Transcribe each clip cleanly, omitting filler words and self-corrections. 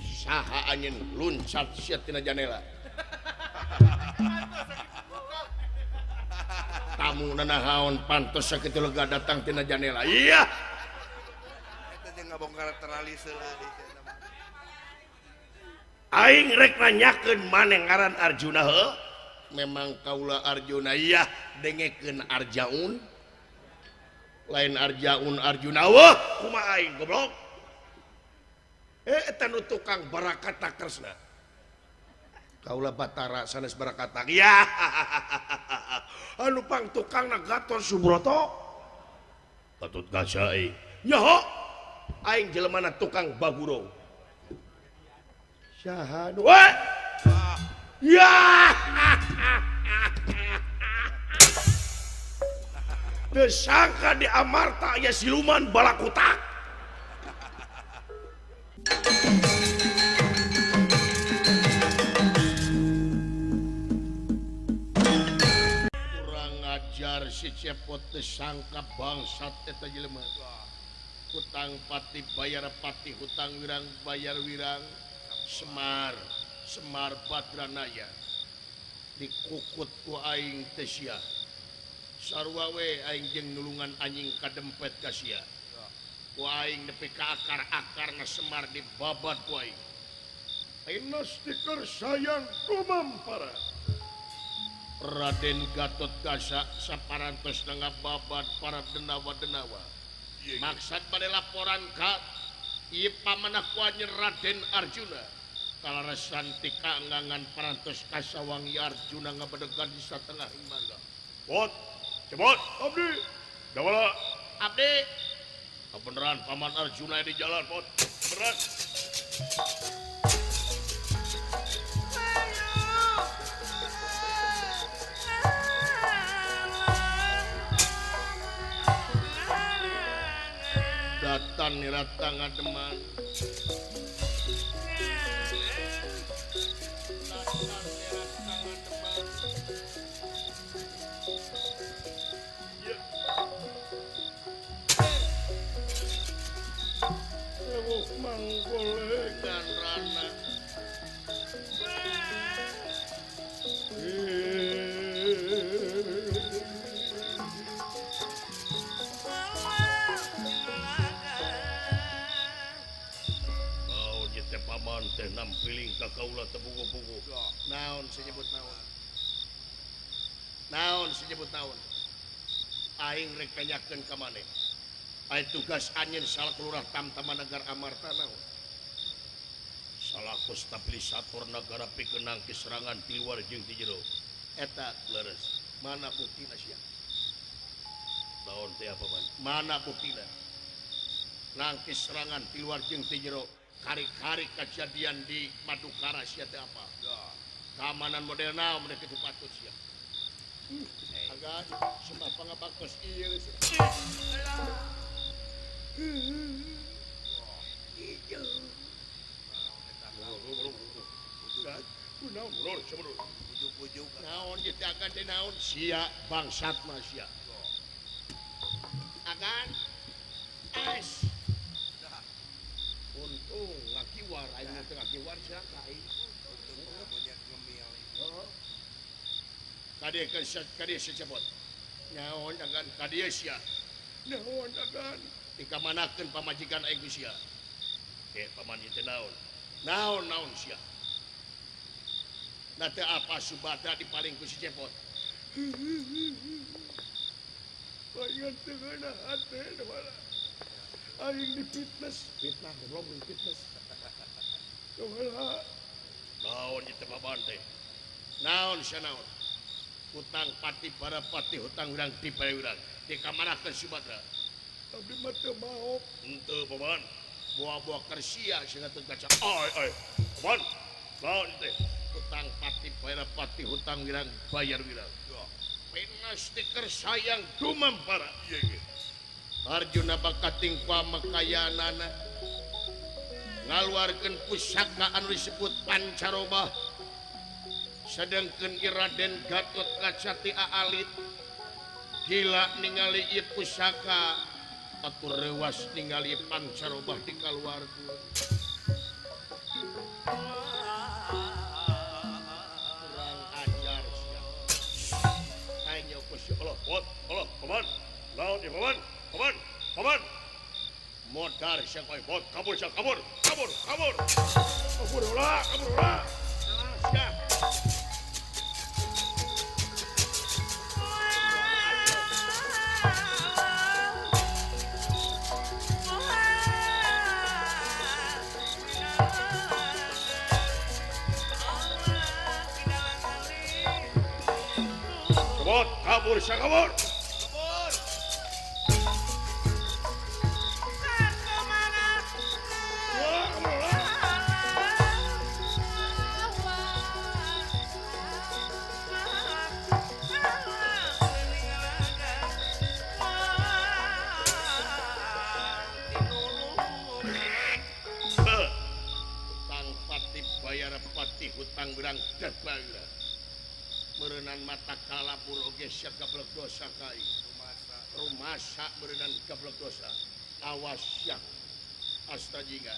Saha angin luncat sia tina janela. Tamu nanahaon pantos sakitu lega datang tina janela. Iya. Eta jeung ngabongkar teralise lah di sana. Aing rek nanyakeun maneh ngaran Arjuna heuh? Memang kaula Arjuna iya dengekeun Arjaun. Lain Arjaun Arjuna weuh kumaha aing goblok. Eta nu tukang barakata Kresna. Kaula Batara sanes barakata. Ya. Anu pang tukangna Gatot Subroto. Gatot Kaca aing. Nyaho. Aing jelemana tukang baguro. Syahadu. Wah. Ya. Desangka di Amarta aya siluman balakutak. Kurang ajar si cepot desangka bangsat eta jelema. Hutang pati bayar pati, hutang wirang bayar wirang. Semar Badranaya dikukut ku aing teh sia. Sarua we aing jeung nulungan anjing kadempet ka sia. Ku aing nepi ka akar-akarna Semar dibabat ku aing. Ayeuna stiker sayang kumampara. Raden Gatot Kaca saparantos ngababat para denawa-denawa. Maksud bade laporan ka ieu pamanah ku Raden Arjuna. Kalarasan ti kaangangan parantos kasawangi Arjuna ngabedegan di satengah marga. Bot, cepot, abdi. Dawala, abdi. Kebenaran paman Arjuna di jalan, bot. Beneran. Datang niratang ngademan. Manggolengan rana jete paman teh nampiling ka kaula teu bugu-bugu. Naon senyebut naon? Naon senyebut naon? Aing rek tanyakeun ka maneh. Ai tugas anjeun salah kelurah tamtama negara Amarta naon? Salaku stabilisator negara pikeun nangkis serangan ti luar jeung ti jero. Eta leres. Mana buktina sia? Naon teh apa man? Mana buktina? Nangkis serangan ti luar jeung ti jero. Kari-kari kejadian di Madukara sia teh apa? Keamanan model naon mun kitu patut sia. Agak semua pangabaktos ieu sia. Ijo. Naon jadi akan di naon sia bangsat mah sia. Akan es. Untung ngakiwar aing teh ngakiwar sia ka aing. Kadieu secebot. Naon agan kadieu sia. Naon agan dikamanakeun pamajikan aing ku sia. Paman ieu teh naon? Naon sia. Na teh apa Subadra dipaling ku si cepot. Bayan teu ngana hate mala. Aing difitness. Fitnah goblok fitness. Kumaha? Naon ieu teh paman teh? Naon sia naon? Hutang pati para pati hutang urang ti pare urang. Dikamanakeun Subadra. Abdi mah teu maok. Henteu paman. Buah-buah kersia sing teu kaca. Ai. Paman. Naon teh? Hutang pati para pati hutang wirang bayar wirang. Pena stiker sayang dumampara. Iya. Arjuna bakating pamakayanana. Ngaluarkeun pusaka anu disebut pancaroba. Sedengkeun Raden Gatot Kaca ti aalit gila ningali ieu pusaka atur rewas ningali pancarobah di kaluarga kurang ajar sia hanya Gusti Allah Allah paman laut ya paman modar sia koe bot kabur sia kabur ulah sia kabur sia kabur hutang berang debala merenang mata kalapur oge sia gablek dosa kai rumasa merenang gablek dosa awas sia astajinga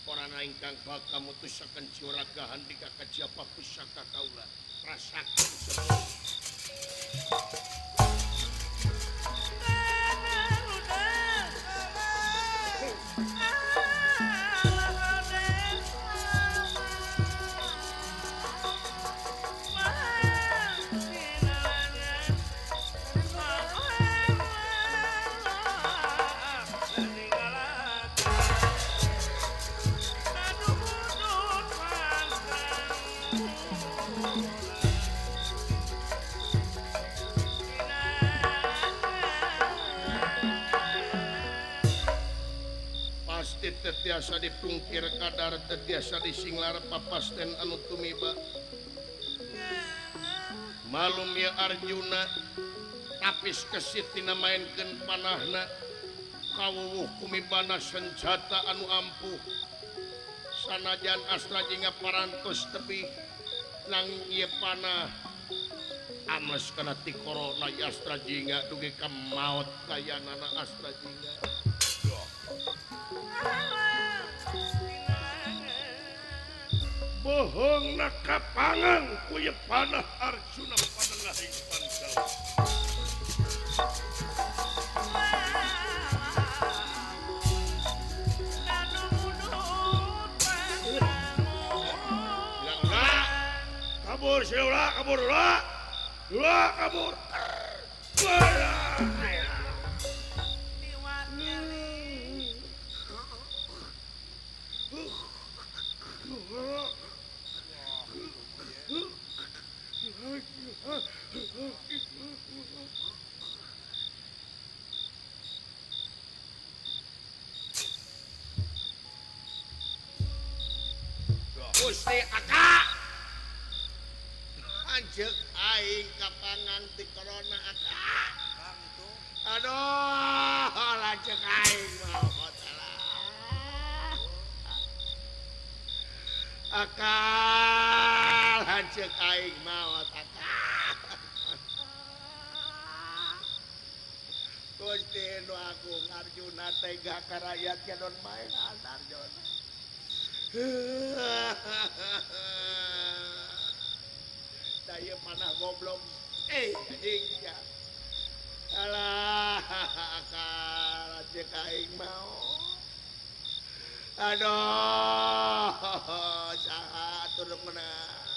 orana ingkang bakal mutusaken ciuragahan di kakajapa pusaka kaula rasakan sepuluh tetiasa dipungkir kadar tetiasa disinglar papasten anu tumiba malum ya Arjuna tapis kesit tina mainkeun panahna kawuwuh kumibana senjata anu ampuh sanajan astra jingga parantos tepi nanging ieu panah ames kana ti corona astra jingga dugi ka maot kayanana astra jingga bohong na kapangang kuya panah Arjuna panengahing Pancawa yang enggak kabur sila kabur kabur Gusti Aka anjeuk aing kapangan ti corona Aka aduh lanceuk aing mah Aka lanceuk aing maot Aka Gusti nu agung Arjuna tega ka rakyatnya don maean Arjuna saya panah goblok ya alah akal cek aing mau aduh saha turun meunang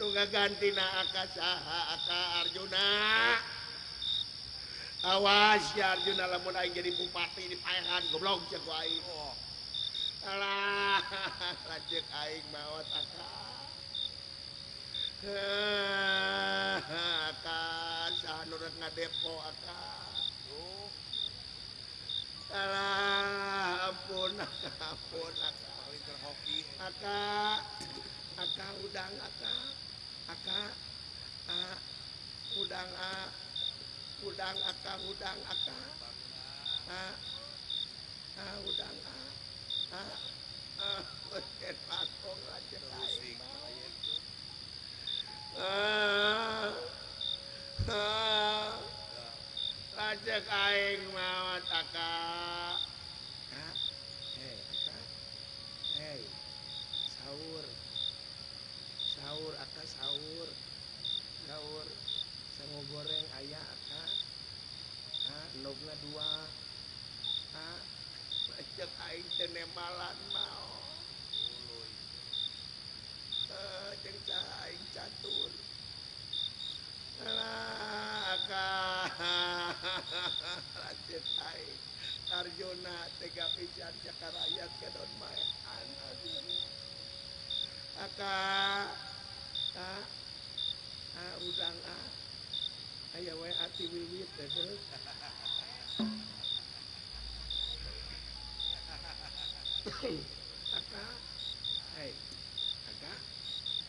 nu ngagantina aka saha aka Arjuna awas ya Arjuna lamun aing jadi bupati di paehan goblok cek aing alah lanjut aing maot aka aka saha nu rek ngadepo aka alah ampun aka aka udang aka udang udang aka udang Oke, pakong aja cek aing maot aka. Kak, hei aka, hei, sahur, sahur aka sahur, sahur, sangu goreng ayah aka, endogna 2, cek aing teu nemalan mau, jeung cah aing catur. Alah aka lanjut aing Arjuna tega pisan cakarayat kedon maean aka udang aya we ati wiwit teh aka hei aka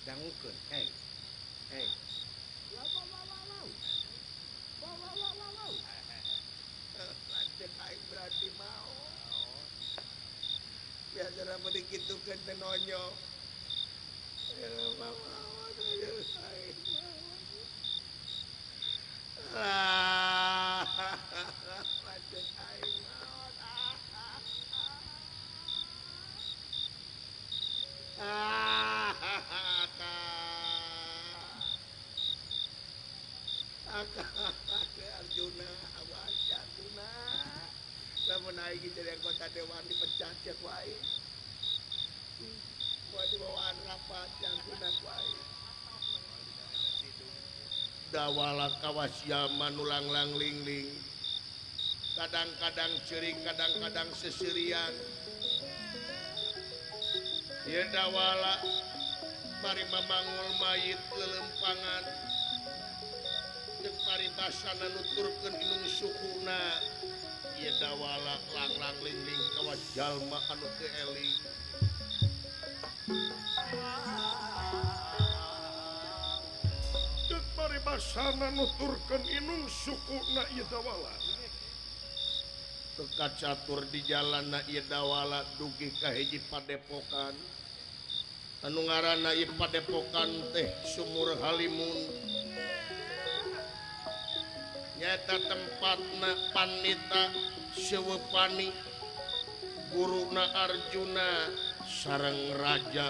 dangukeun hei hei wow lanjut aing berarti mau biasa meureun kitukeun teh nonyo mau lanjut aing mau Arjuna awas Arjuna lamun aing jadi anggota dewan dipecat cek wae mau dibawaan rapat Arjuna wae dawala kawas zaman ulang lingling kadang-kadang cering kadang-kadang seserian ya dawala bari mamangul mayit lelempangan jeung paribasana nuturkeun inung sukuna ieu dawala lang-lang lingling kawas jalma anu teu eling jeung paribasana nuturkeun inung sukuna ieu dawala teu kacatur di jalanna ieu dawala dugi ka hiji padepokan anu ngaranna ieu padepokan teh Sumur Halimun nyata tempatna Pandita Sewepani guruna Arjuna sareng Raja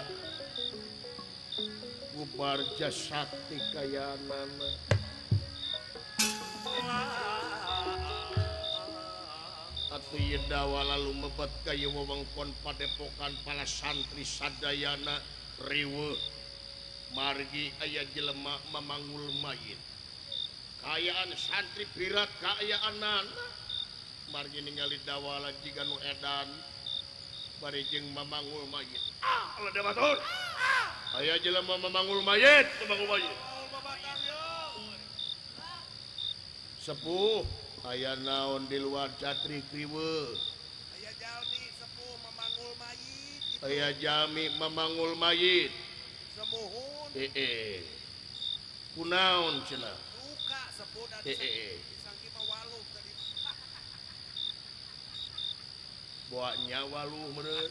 Gubarja Sakti kayanana atuh ieu dawala lumebet ka ieu wewengkon padepokan para santri sadayana riweuh margi aya jelema mamangul mayit kayaan santri pirat kaayaanana margi ningali dawala jiga nu edan bari jeung mamangul mayit Allah debatur aya jelema mamangul mayit sepuh aya naon di luar catri kriweuh aya jalmi sepuh mamangul mayit aya jami mamangul mayit semuhun kunaon cenah duka sepuh dan sangki mawaluh tadi bawa nyawa lu meureun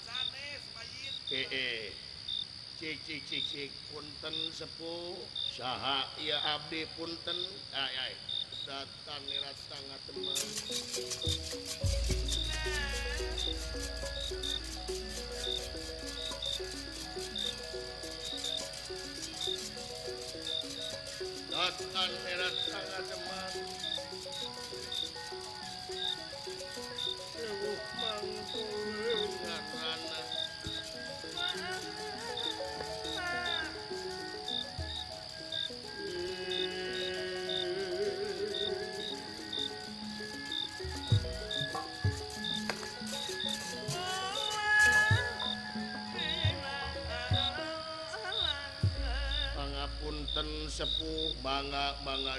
sanes mayit cik punten sepuh saha ieu abdi punten ay datang nirat tangga teman datang nirat tangga teman sewuh mangkulun ngarana punten sepuh bangga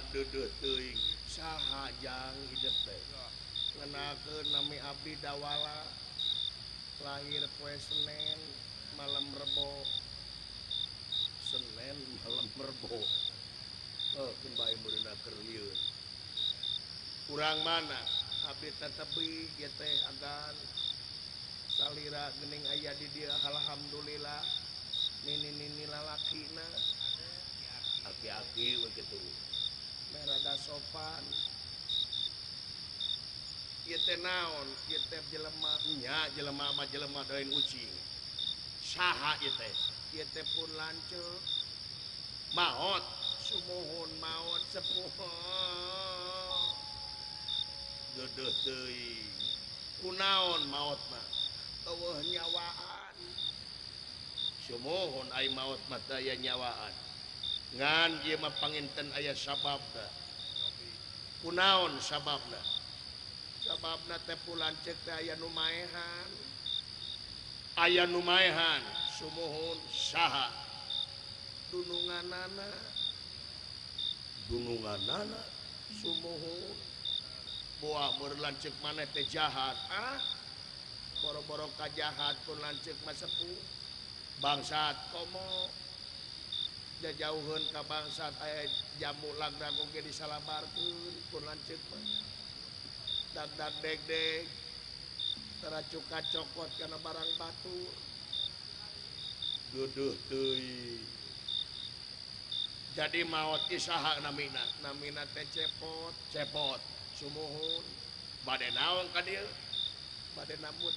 dedeuh teuing saha jang hidup teh ngenakeun nami abdi dawala lahir poe Senen malam Rebo Senen malam Rebo keun bae beunang keur lieun urang mana abdi tetebi ieu teh agan salira geuning aya di dieu alhamdulillah nini lalakina aki-aki begitu merada sopan ieu teh naon ieu teh jelema nya jelema mah jelema lain ucing saha ieu teh pun lanceuk maot sumuhun maot sepuh geudeuh teuing kunaon maot mah eueuh nyawaan sumuhun ai maot mah teu aya nyawaan ngan ieu mah panginten aya sababna kunaon sababna teh pulanceuk teh aya nu maehan sumuhun saha dununganana sumuhun buah meur lanceuk maneh teh jahat boro-boro kajahat pun lanceuk mah sepuh bangsat komo jauheun ka bangsat aya jamu lagda oge disalabarkeun pun lanceuk mah dag deg taracuka cokot kana barang batur geudeuh teuing jadi maot isaha namina teh cepot sumuhun bade naon ka dieu bade namut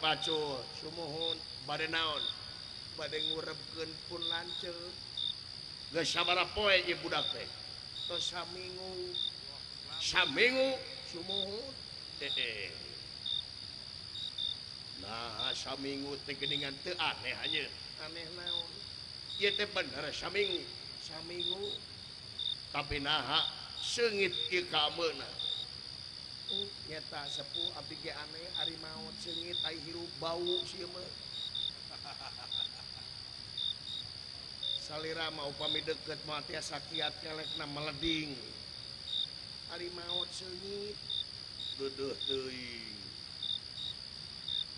pacul sumuhun bade naon bade ngurebkeun pun lanceuk geus sabaraha poe ieu budak teh tos saminggu sumuhun nah saminggu teh geuningan teu aneh anjeun aneh naon ieu teh bener saminggu tapi naha seungit ieu kaemeuna nyata sepuh abdi ge aneh ari maot seungit ai hirup bau sieu mah salira mah upami deukeut mah tiasa kiat kelekna meleding ari maot seungit geudeuh teuing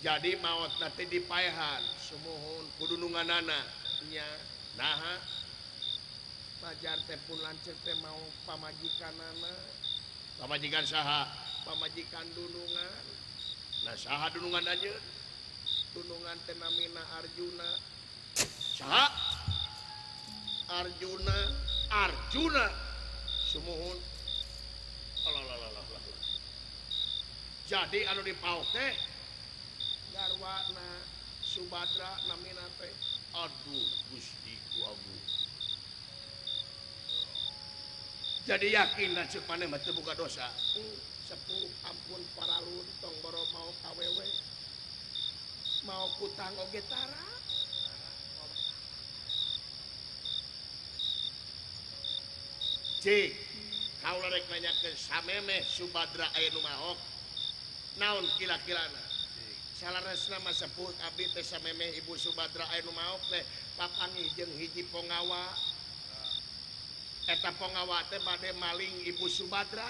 jadi maotna teh dipaehan sumuhun kudu nunganana nya naha pajar teh pun lanceuk teh mau pamajikan saha pamajikan dunungan nah saha dunungan anjeun dunungan teh namina Arjuna saha Arjuna sumuhun jadi anu dipaok teh garwana Subadra namina teh aduh Gusti ku Agung jadi yakin dan ceuk maneh mah teu boga dosa sepuh ampun paralun tong boro mau kawewe mau kutang oge tara cik kaula rek nanyakeun samemeh Subadra aya nu mahok naon kira-kirana salaresna mah sepuh abdi teh samemeh Ibu Subadra aya nu mahok teh papanggih jeung hiji pongawa eta pongawa teh bade maling Ibu Subadra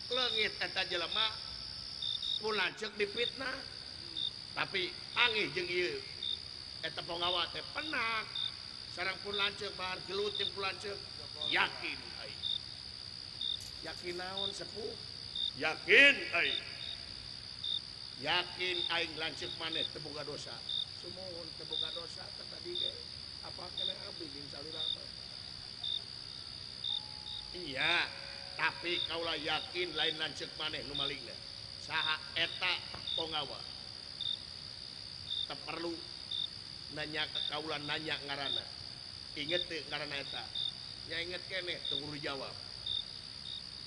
leungit eta jelema pun lanceuk dipitnah tapi panggih jeung ieu eta pongawa teh penak sareng pun lanceuk bahar gelut jeung pun lanceuk yakin aing yakin naon sepuh yakin aing lanceuk maneh teu boga dosa sumuhun teu boga dosa tadi ge apa kena abdi jeung salira mah iya tapi kaula yakin lain lanceuk maneh nu malingna saha eta pongawa teu perlu nanya ka kaula nanya ngaranna inget teu ngaranna eta nya inget keneh teu kudu jawab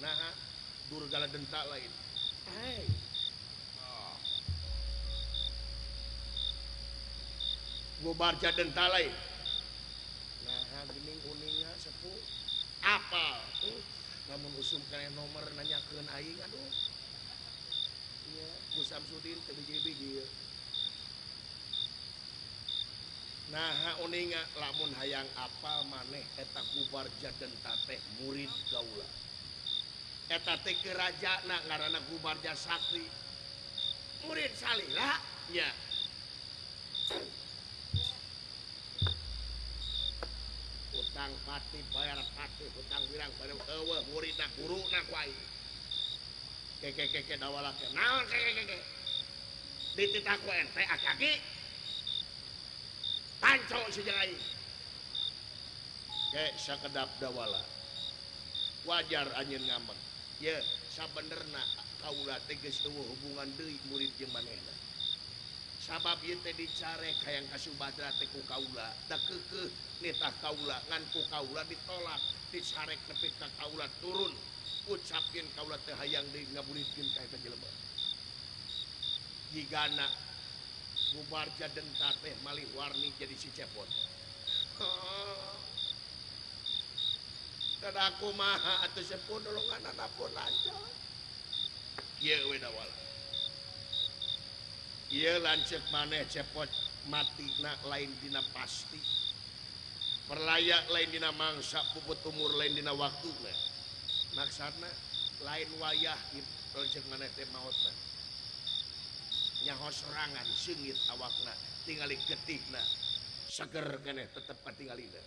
nah durgala denta lain Gobarja denta lain nah geuning uninga sepuh apa namun usum kena nomor nanyakeun aing aduh nya Bu Samsudin teu biji-biji nah uninga lamun hayang apal maneh eta Gubarja denta teh murid gaula eta teh kerajana ngaranna Gubarja Sakti murid salila nya utang pati bayar pati utang birang pada eueuh muridna guruna ku aing keke dawalake naon keke dititaku ente akaki panco si jeung aing ke sakedap dawala wajar anjeun ngambek ye sabenerna kaula teh geus eueuh hubungan deui murid jeung manehna sabab ieu teh dicarek hayang kasubadra teh ku kaula da keukeuh nitah kaula ngan ku kaula ditolak dicarek nepi ka kaula turun ucapkeun kaula teh hayang deui ngaburitkeun ka eta jelema gigana bubar jadenta teh malih warni jadi si cepot kada kumaha atuh sepun dolongan anapun lancar ieu we dawala ieu lanceuk maneh cepot matina lain dina pasti perlayak lain dina mangsa puput umur lain dina waktuna maksudna lain wayah lanceuk maneh teh maotna nyaho serangan seungit awakna tingali getihna seger keneh tetep katingalina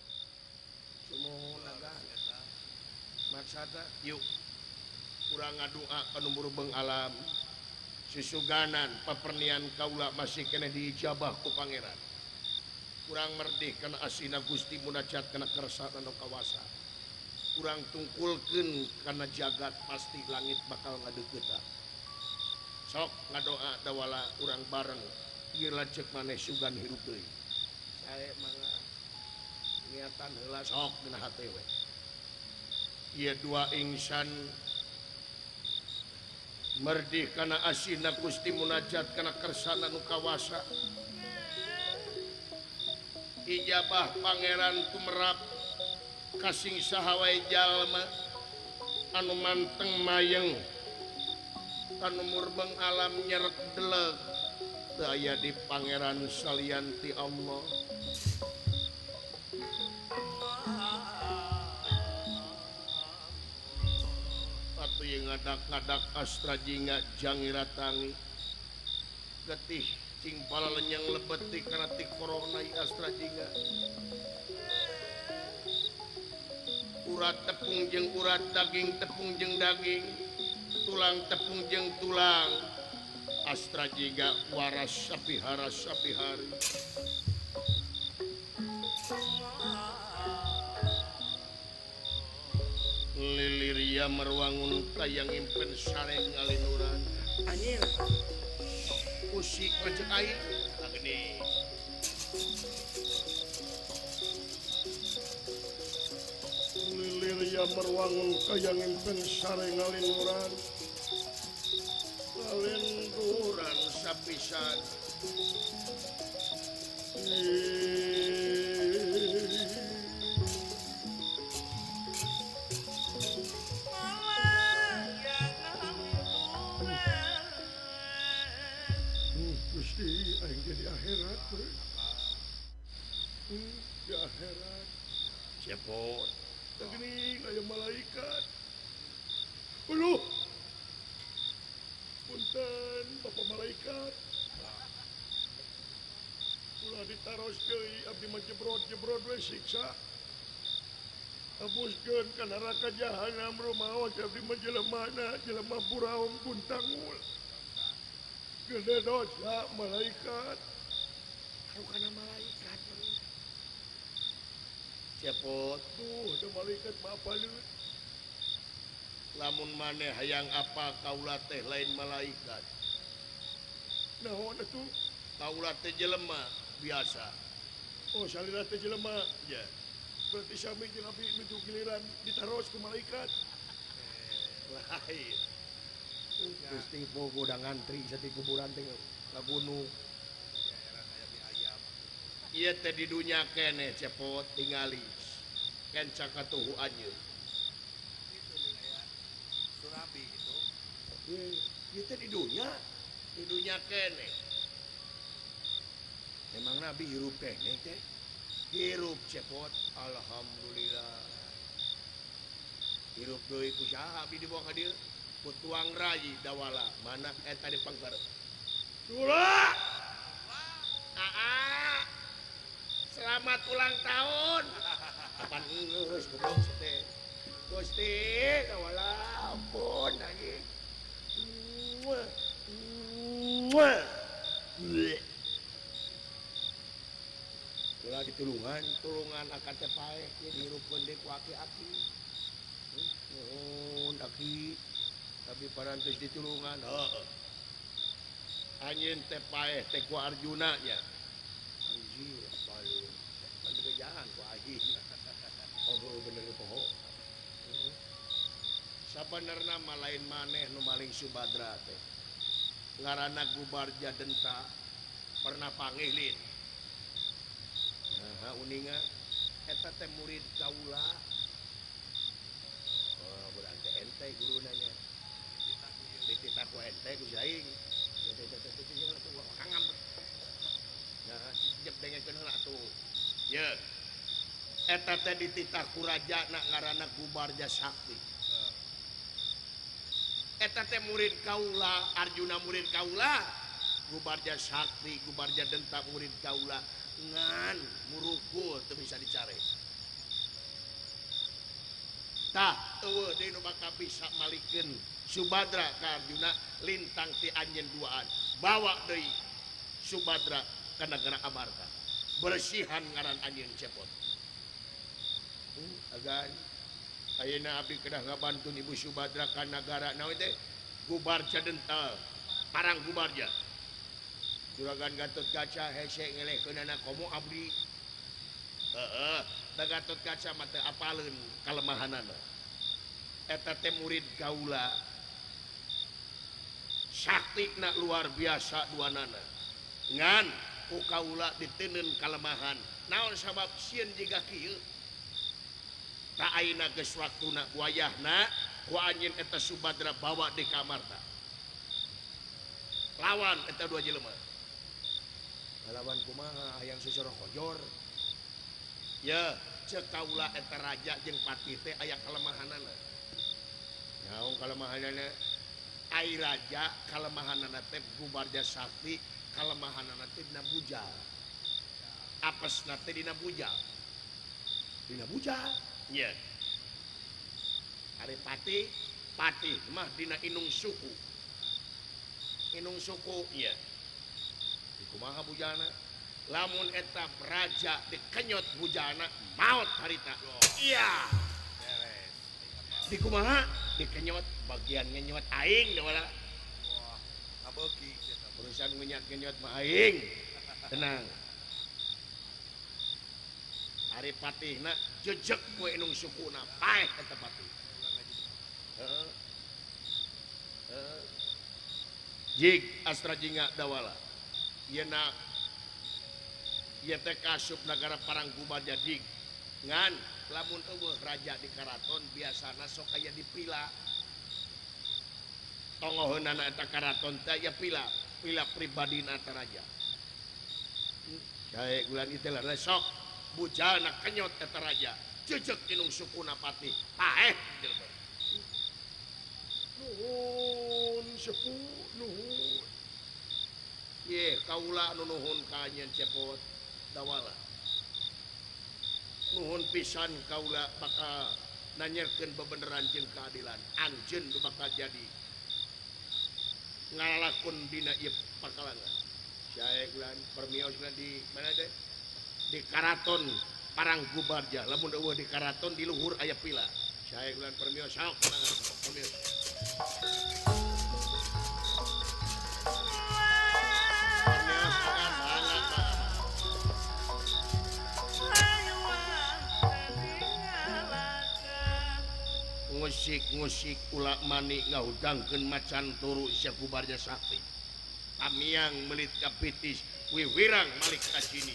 sumuhun naga maksudna yuk kurang ngadua penumur beng alam susuganan pepernian kaula masih kena diijabah ku pangeran kurang merdeh kana asina Gusti munajat kana kersana nu kawasa kurang tungkulkeun kana jagat pasti langit bakal ngadeukeutna sok ngadoa dawala urang bareng ieu lanceuk maneh sugan hirup deui sae mangga niatan heula sok dina hate we ieu dua insan merdih kana asina Gusti munajat kana kersana nu kawasa ijabah pangeran tumerap kasing saha wae jalma anu manteng mayeng anu murbeng alam nyeret deleg teu aya di pangeran salianti Allah atuh yang ngadak-ngadak astra jinga jangiratangi getih cing palalenyang lebeti kana ti corona astra jinga urat tepung jeung urat daging tepung jeung daging tulang tepung jeung tulang astra jiga waras sapihara sapihari liliria merwangun kayang impen sareng ngalinuran anjir usik pajak air agni liliria merwangun kayang impen sareng ngalinuran ngalinuran sapisan Gusti aing jadi akhirat di akhirat cepot tegeni aya malaikat uluh punten bapak malaikat ulah ditaros deui abdi mah jebrot we siksa abuskeun ka neraka jahanam rumaos abdi mah jelema buraung kuntangul gede dosa malaikat kana malaikat cepot tuh ada malaikat mah apaleun lamun maneh hayang apa kaula teh lain malaikat naon atuh kaula teh jelema biasa oh salira teh jelema ya berarti sami jeung abdi nuju giliran ditaros ku malaikat lain Gusti pogo udah ngantri sati kuburan teh ngabunuh ieu teh di dunya keneh cepot tingali ken cakatuhu anjeun Surabi itu ieu teh di dunya keneh emang nabi hirup keneh teh hirup cepot alhamdulillah hirup deui ku saha abdi dibawa ka dieu ku tuang rayi dawala mana eta di pangkarep dula selamat ulang tahun kapan geus goblok teh Gusti dawala ampun lagi ulah ditulungan akan teh paeh dirupkeun deui ku aki-aki Ki tapi parantos ditulungan anjeun teh paeh teh ku Arjuna nya anjir paling pan gejaan ku aing oh bener poho sabenerna mah lain maneh nu maling Subadra teh ngaranna Gubarja Denta pernah pangihlin nah uninga eta teh murid kaula berarti ente guru nanya dititah ku ente ku aing kangam nah jep dengekeun heula atuh ye eta teh dititah ku rajana ngaranna Gubarja Sakti eta teh murid kaula Arjuna murid kaula Gubarja Sakti Gubarja Denta murid kaula ngan murukul teu bisa dicare tah eueuh deui nu bakal bisa malikeun Subadra ka Arjuna lintang ti anjeun duaan bawa deui Subadra ka nagara Amarta bersihan ngaran anjeun cepot agan ayeuna abdi kedah ngabantu Ibu Subadra ka nagara naon teh Gubarja Denta parang Gubarja Juragan Gatot Kaca hese ngelehkeunana komo abdi da Gatot Kaca mah teu apaleun kalemahanana eta teh murid kaula saktina luar biasa duanana ngan ku kaula diteuneun kalemahan naon sabab sieun jiga kieu ta ayeuna geus waktuna wayahna ku anjeun eta Subadra bawa di Amarta lawan eta dua jelema lawan kumaha hayang susur kojor ya ceuk kaula eta raja jeung pati teh aya kalemahanana nyaong kalemahanana ai raja kalemahanana teh Gubarja Sakti kalemahanana teh dina bujal apesna teh dina bujal nya ari pati mah dina inung suku nya kumaha bujana lamun eta raja dikenyot bujana maut harita iya di kumaha dikenyot bagian ngenyot aing da wala wah kabeuki urusan ngenyot mah aing tenang ari patihna jejeg ku inung sukuna paeh eta patih jig astra jingga dawala yeuna ieu teh kasup nagara parang Gubarja dig ngan lamun eueuh raja di karaton biasana sok aya dipila tongoheunana eta karaton teh aya pila pribadina eta raja sae gulan ieu teh sok bujalna kenyot eta raja jejeg inung sukuna patih paeh jelema nuhun sepuh nuhun ye kaula anu nuhun ka anjeun cepot dawala nuhun pisan kaula bakal nanyerkeun bebeneran jeung keadilan anjeun nu bakal jadi ngalakun dina ieu pakalangan sae gulan permios di mana teh di karaton parang Gubarja lamun eueuh di karaton di luhur aya pila sae gulan permios sok permios ngusik ulah mani ngahudangkeun macan turu sia Gubarja Sakti tamiang melit kapitis wiwirang malik ka sini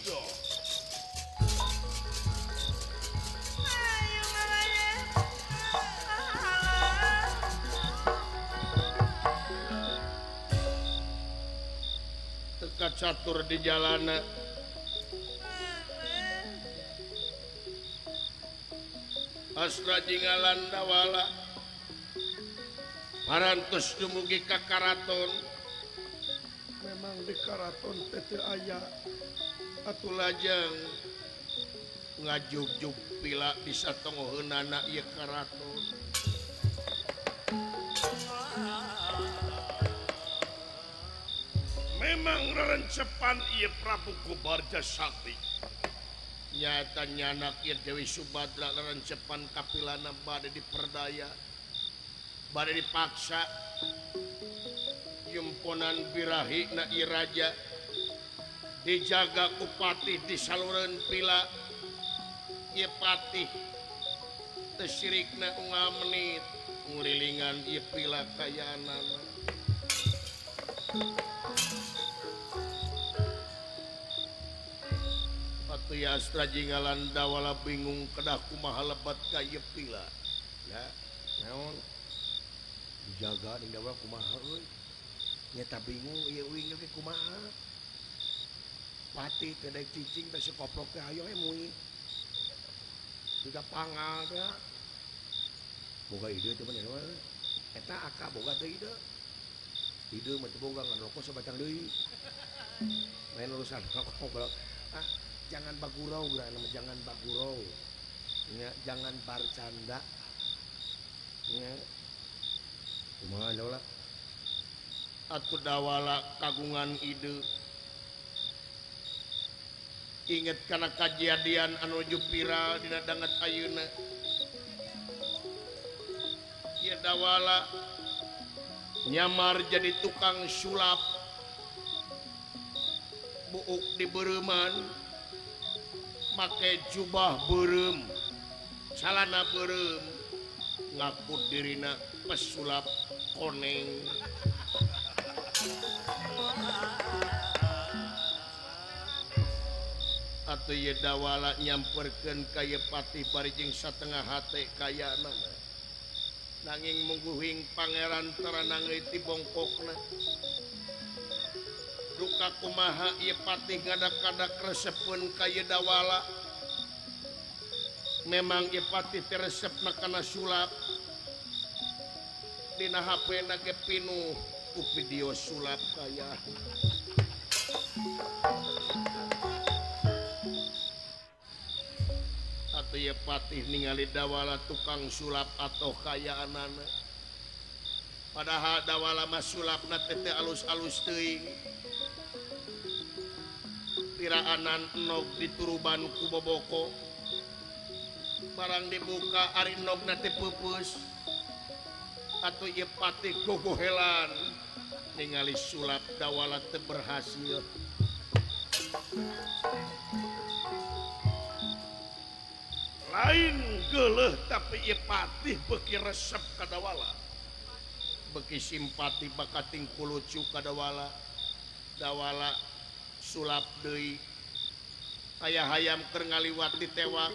teka catur di jalana astra jinggalan dawala parantos dumugi ka karaton memang di karaton teh aya atuh lajang ngajug-jug pila di satongoheunana ieu karaton memang rerencepan ieu Prabu Gubarja Sakti nyata nyanak ieu Dewi Subadra rerencepan kapilana bade diperdaya bade dipaksa yumponan birahi na iraja dijaga kupatih di saluran pila ieu patih teu sirikna unggal menit ngurilingan ieu pila kayanana atuh ya astra jingalan dawala bingung kedah kumaha lebat ka ieu pila ya naon dijaga ning dawala kumaha euy nyata bingung ieu uing ge kumaha pati teh daek cicing teh sekoprok teh hayo mui juga pangal teh boga ide teh bener we eta aka boga teh ide mah teh boga ngan rokok sabatang deui main urusan rokok ah jangan bagurau nama jangan bagurau ya jangan bercanda ya kumaha dawala atuh dawala kagungan ide inget kana kejadian anu viral dina danget ayeuna ieu dawala nyamar jadi tukang sulap buuk di beureman make jubah beureum salana beureum ngaku dirina pesulap koneng atuh ieu dawala nyamperkeun ka ieu patih bari jeung satengah hate kayanana nanging mungguhing pangeran taranang euy ti bongkokna duka kumaha ieu patih ngadak-kadak resepkeun ka ieu dawala memang ieu patih teh resepna kana sulap dina HP-na ge pinuh ku video sulap kaya atuh ieu patih ningali dawala tukang sulap atau kayaanana padahal dawala mah sulapna teh alus-alus teuing piraanan enog dituruban ku boboko barang dibuka ari enogna teh peupeus atuh ieu patih gogohelan ningali sulap dawala teu berhasil lain geuleuh tapi ieu patih beuki resep ka dawala beuki simpati bakating kulucu ka dawala dawala sulap deui aya hayam keur ngaliwat ditewak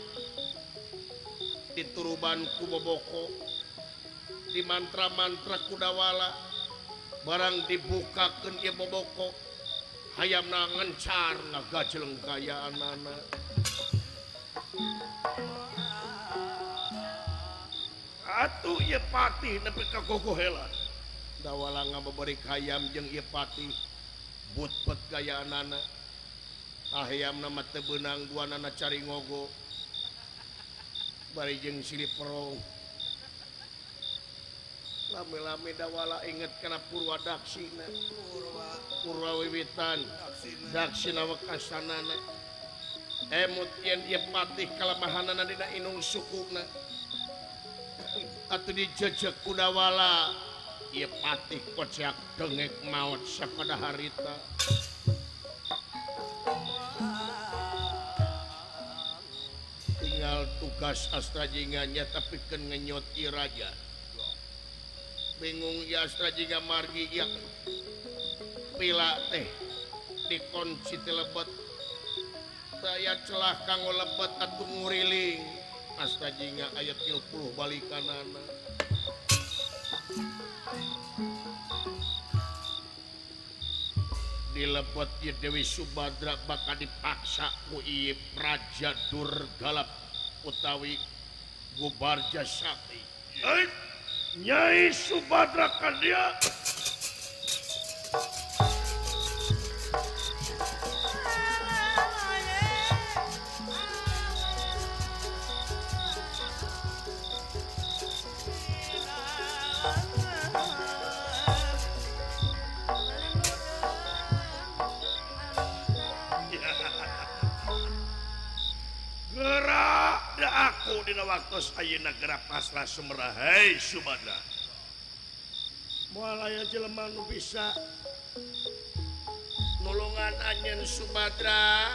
dituruban ku boboko di mantra-mantra ku dawala barang dibukakeun ieu boboko hayamna ngencar ngagajleng kayaanana atuh ieu patih nepi ka gogohelan dawala ngababerik hayam jeung ieu patih butpet gayaanana hayamna mah teu beunang duanana cari ngogo bari jeung silih perong lame-lame dawala inget kana purwa daksina purwa wiwitan daksina wekasanana emut yen ieu patih kalemahanana dina inung sukuna atuh dijejeg ku dawala ieu patih kocak dengek maot sapada harita tinggal tugas astra jinganya tapi keun ngenyot ieu raja bingung ya astra jinga margi yang pila teh dikunci teh lebet saya celah kanggo lebet atuh nguriling astra jinga ayat 30 balikanana dilebet ieu Dewi Subadra bakal dipaksa ku ieu Praja Durgalap utawi Gubarja Sakti Nyai Subadra kan dia gerak da aku dina waktos ayeuna gerak pasrah Sumera hei Subadra moal aya jelema nu bisa nulungan anjeun Subadra.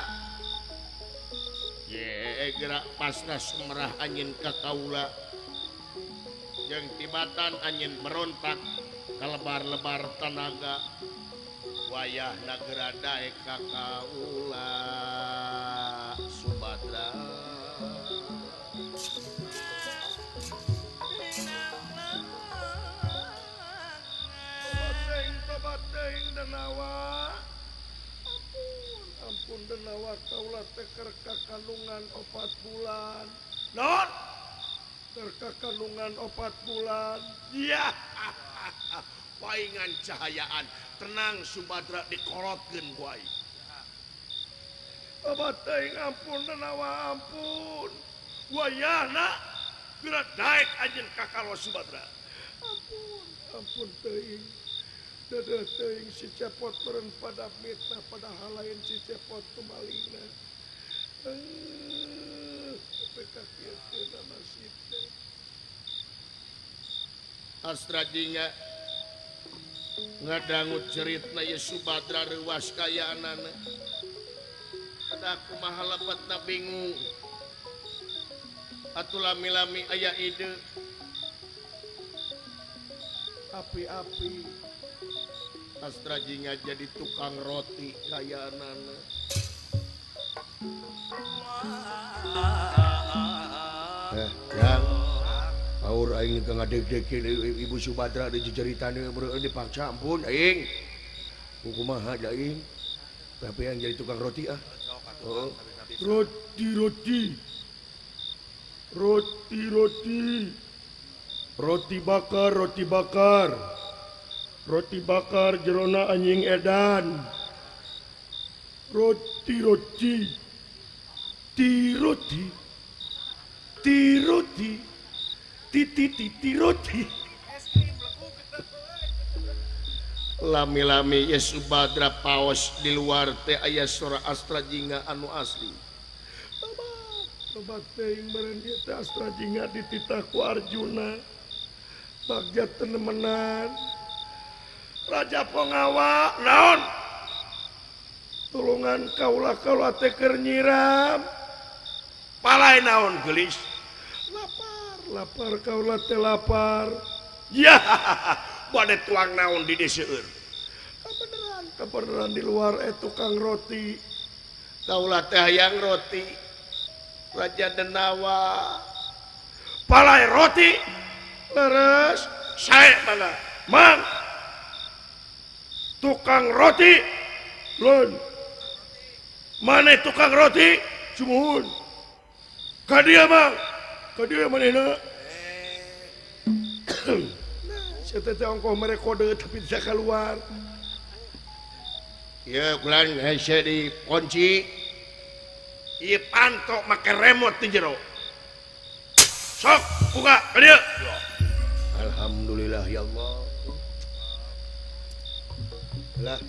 Ye gerak pasna sumerah anjeun ka kaula. Jeung tibatan anjeun berontak kalebar-lebar tanaga. Wayah nagera daek ka kaula Subadra. Tobat teuing Denawa. Ampun Denawa kaula teh keur kakandungan 4 bulan. Naon? Keur kakandungan 4 bulan. Iya. Waingan cahayaan. Tenang Subadra dikolotkeun ku aing. Tobat teuing ampun Denawa ampun. Wayahna geura daek anjeun ka kalwa Subadra. Ampun teuing. Dadah teuing si cepot meureun pada mitnah padahal lain si cepot tumalingna. Peka kieu teh nasib teh. Astrajinga ngadangut ceritna ye Subadra reuwas kayaanana. Ada kumaha lepetna bingung. Atuh lami-lami aya ide. Api-api Astrajinga jadi tukang roti kayaanana. Yang aur aing teu ngadeg-degkeun Ibu Subadra di ceritana meureun dipaksa ampun aing. Kumaha da aing? Tapi yang jadi tukang roti ah. Oh. Roti. Roti bakar. Roti bakar jerona anjing edan. Roti. Ti roti. Lami-lami ye Subadra paos di luar teh aya suara Astrajinga anu asli. Tobat teuing meureun ieu teh Astrajinga dititah ku Arjuna. Bagja tenemenan. Raja Pongawa naon? Tulungan kaula teh keur nyiram. Palai naon geulis? Lapar kaula teh lapar. Ya, bade tuang naon di dieu seueur. Kabeneran di luar tukang roti. Kaula teh hayang roti. Raja Denawa. Palai roti. Leres, sae mana? Mang. Tukang roti. Lun. Mana tukang roti? Sumuhun. Ka dieu, Mang. Ka dieu manehna. Saya teh ongkoh mere kode tapi tidak keluar. Ya, kulan hese di kunci. Ieu pantok make remote di jero. Sok buka ka dieu. Alhamdulillah ya Allah. Lah,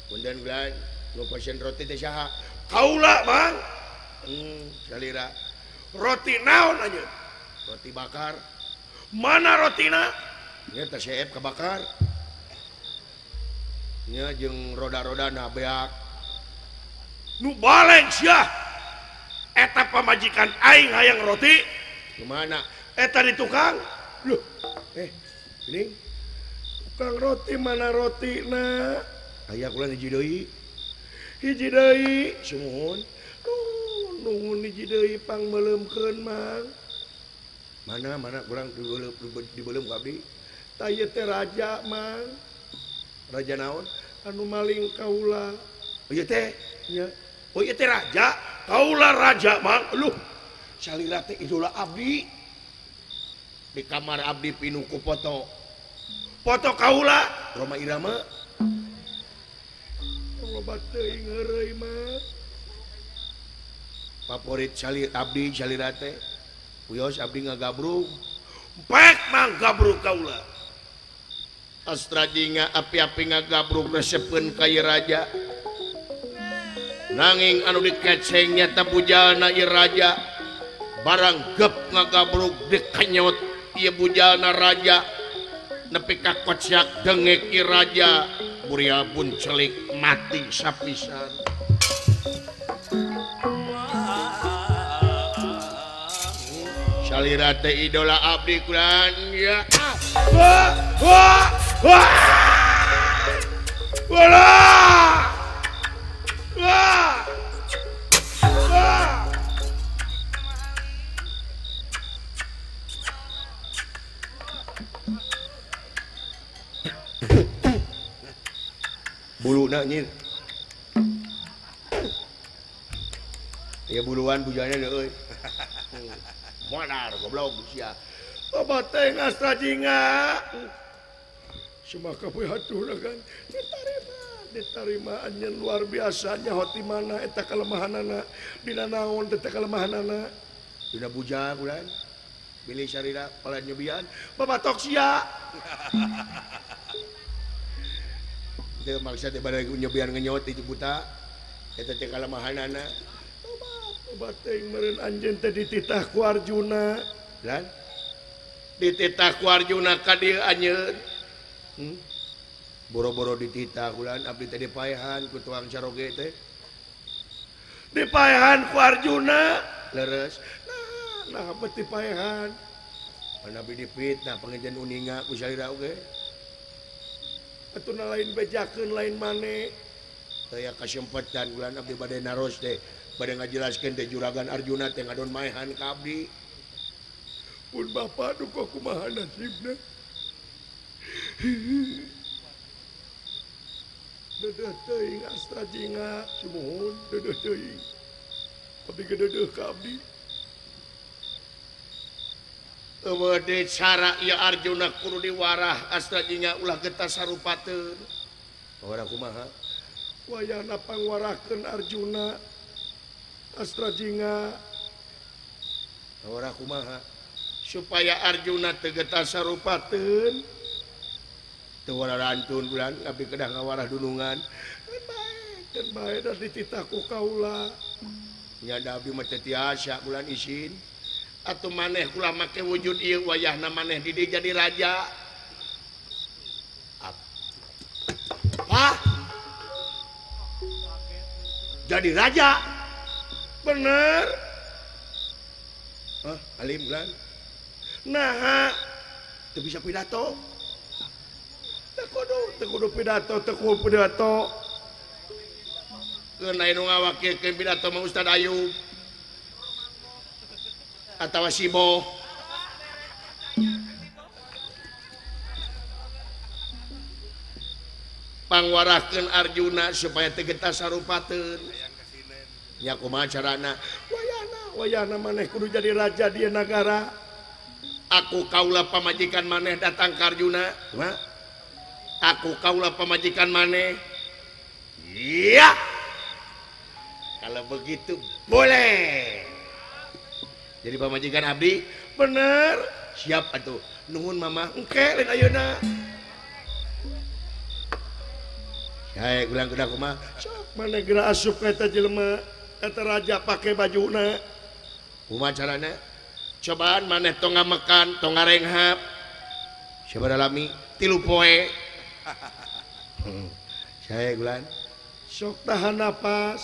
punten kulan nu pesen roti teh saha? Kaula, Bang. Salira. Roti naon anjeun? Roti bakar. Mana rotina? Nya teh seep kabakar. Nya jeung roda-roda na beak. Nu baleng sia. Eta pamajikan aing hayang roti. Gimana? Eta di tukang. Loh. Ini tukang roti mana rotina? Aya kula hiji deui. Hiji deui. Sumuhun. Nuhun hiji deui pangmeuleumkeun, Mang. Mana kurang dibeuleum ka abdi. Ta ieu teh raja, Mang. Raja naon? Anu maling kaula. Oh ieu teh? Nya. Oh ieu teh raja? Kaula raja, Mang. Luh. Salira teh idola abdi. Di kamar abdi pinuku foto. Foto kaula Roma Irama. Loba teuing heureuy, Mang. Favorit salir abdi salira teh. Kuyos abdi ngagabrug. Pek Mang gabrug kaula. Astrajinga api-api ngagabrug resepkeun ka ieu raja. Nanging anu dikeceng nyata bujalna ieu raja. Barang gep ngagabrug dikanyot ieu bujalna raja. nepi ka kocak dengek ki raja Buria pun celik mati sapisan. Salira teh idola abdi kulan ya. Wah wah wah. Wah. Wah. Wah. Bulu nak nyir. Ya buluan bujanya deh euy. Modar goblok sia. Bapa teh ngastra jinga. Semaka poe hatur kan. Ditarima anjeun luar biasanya hoti mana eta kelemahanana. Dina naon teh kelemahanana? Dina bujang ulan. Bilih sarira pala nyobian. Bapa tok sia. Teu maksa teh bade nyobian ngenyot itu buta. Eta teh kalemahanana. Bateng meureun anjeun teh dititah ku Arjuna. Lan dititah ku Arjuna ka dieu anjeun. Boro-boro dititah ulan abdi teh dipaehan ku tukang caroge teh. Dipaehan ku Arjuna leres. Nah beuti paehan. Pan abdi dipitnah pangejen uninga ku salira oge. Atuna lain bejakeun lain mane. Teu aya kasempatan ulan abdi bade naros teh. Bade ngajelaskeun teh juragan Arjuna teh ngadon maehan ka abdi. Pun bapa duka kumaha nasibna. Dedeh teuing astra jinga sumuhun dedeh teuing. Abdi gededeh ka abdi. Eueuh deui cara ieu Arjuna kudu diwarah astra jinga ulah getah sarupateun. Ora kumaha? Wayahna pangwarahkeun Arjuna astra jinga ora kumaha supaya Arjuna teu getah sarupateun teu wara rantun bulan abdi kedah ngawarah dunungan kan bae da dititah ku kaula nya da abdi mah teu tiasa bulan isin atuh maneh kula make wujud ieu wayahna maneh di dieu jadi raja. Hah? Jadi raja? Bener. Hah, alim bulan. Nah, teu bisa pidato. Teu kudu pidato, teu kudu pidato. Keun aya nu ngawakilkeun pidato mah Ustad Ayub. Atawa Sibo. Pangwarahkeun Arjuna supaya teu getah sarupateun. Nya kumaha carana? Wayahna maneh kudu jadi raja di nagara. Aku kaula pamajikan maneh datang ka Arjuna. Aku kaula pamajikan maneh. Iya. Kalau begitu boleh. Jadi pamajikan abdi? Bener. Siap atuh. Nuhun mama. Engke lain ayeuna. Hae ulang kuda kumaha? Sok maneh geura asup ka eta jelema. Eta raja pake bajuna. Kumaha carana? Cobaan maneh tong ngamekan, tong ngarenghap. Sabaraha lami? 3 poe. Sae gulan. Sok tahan napas.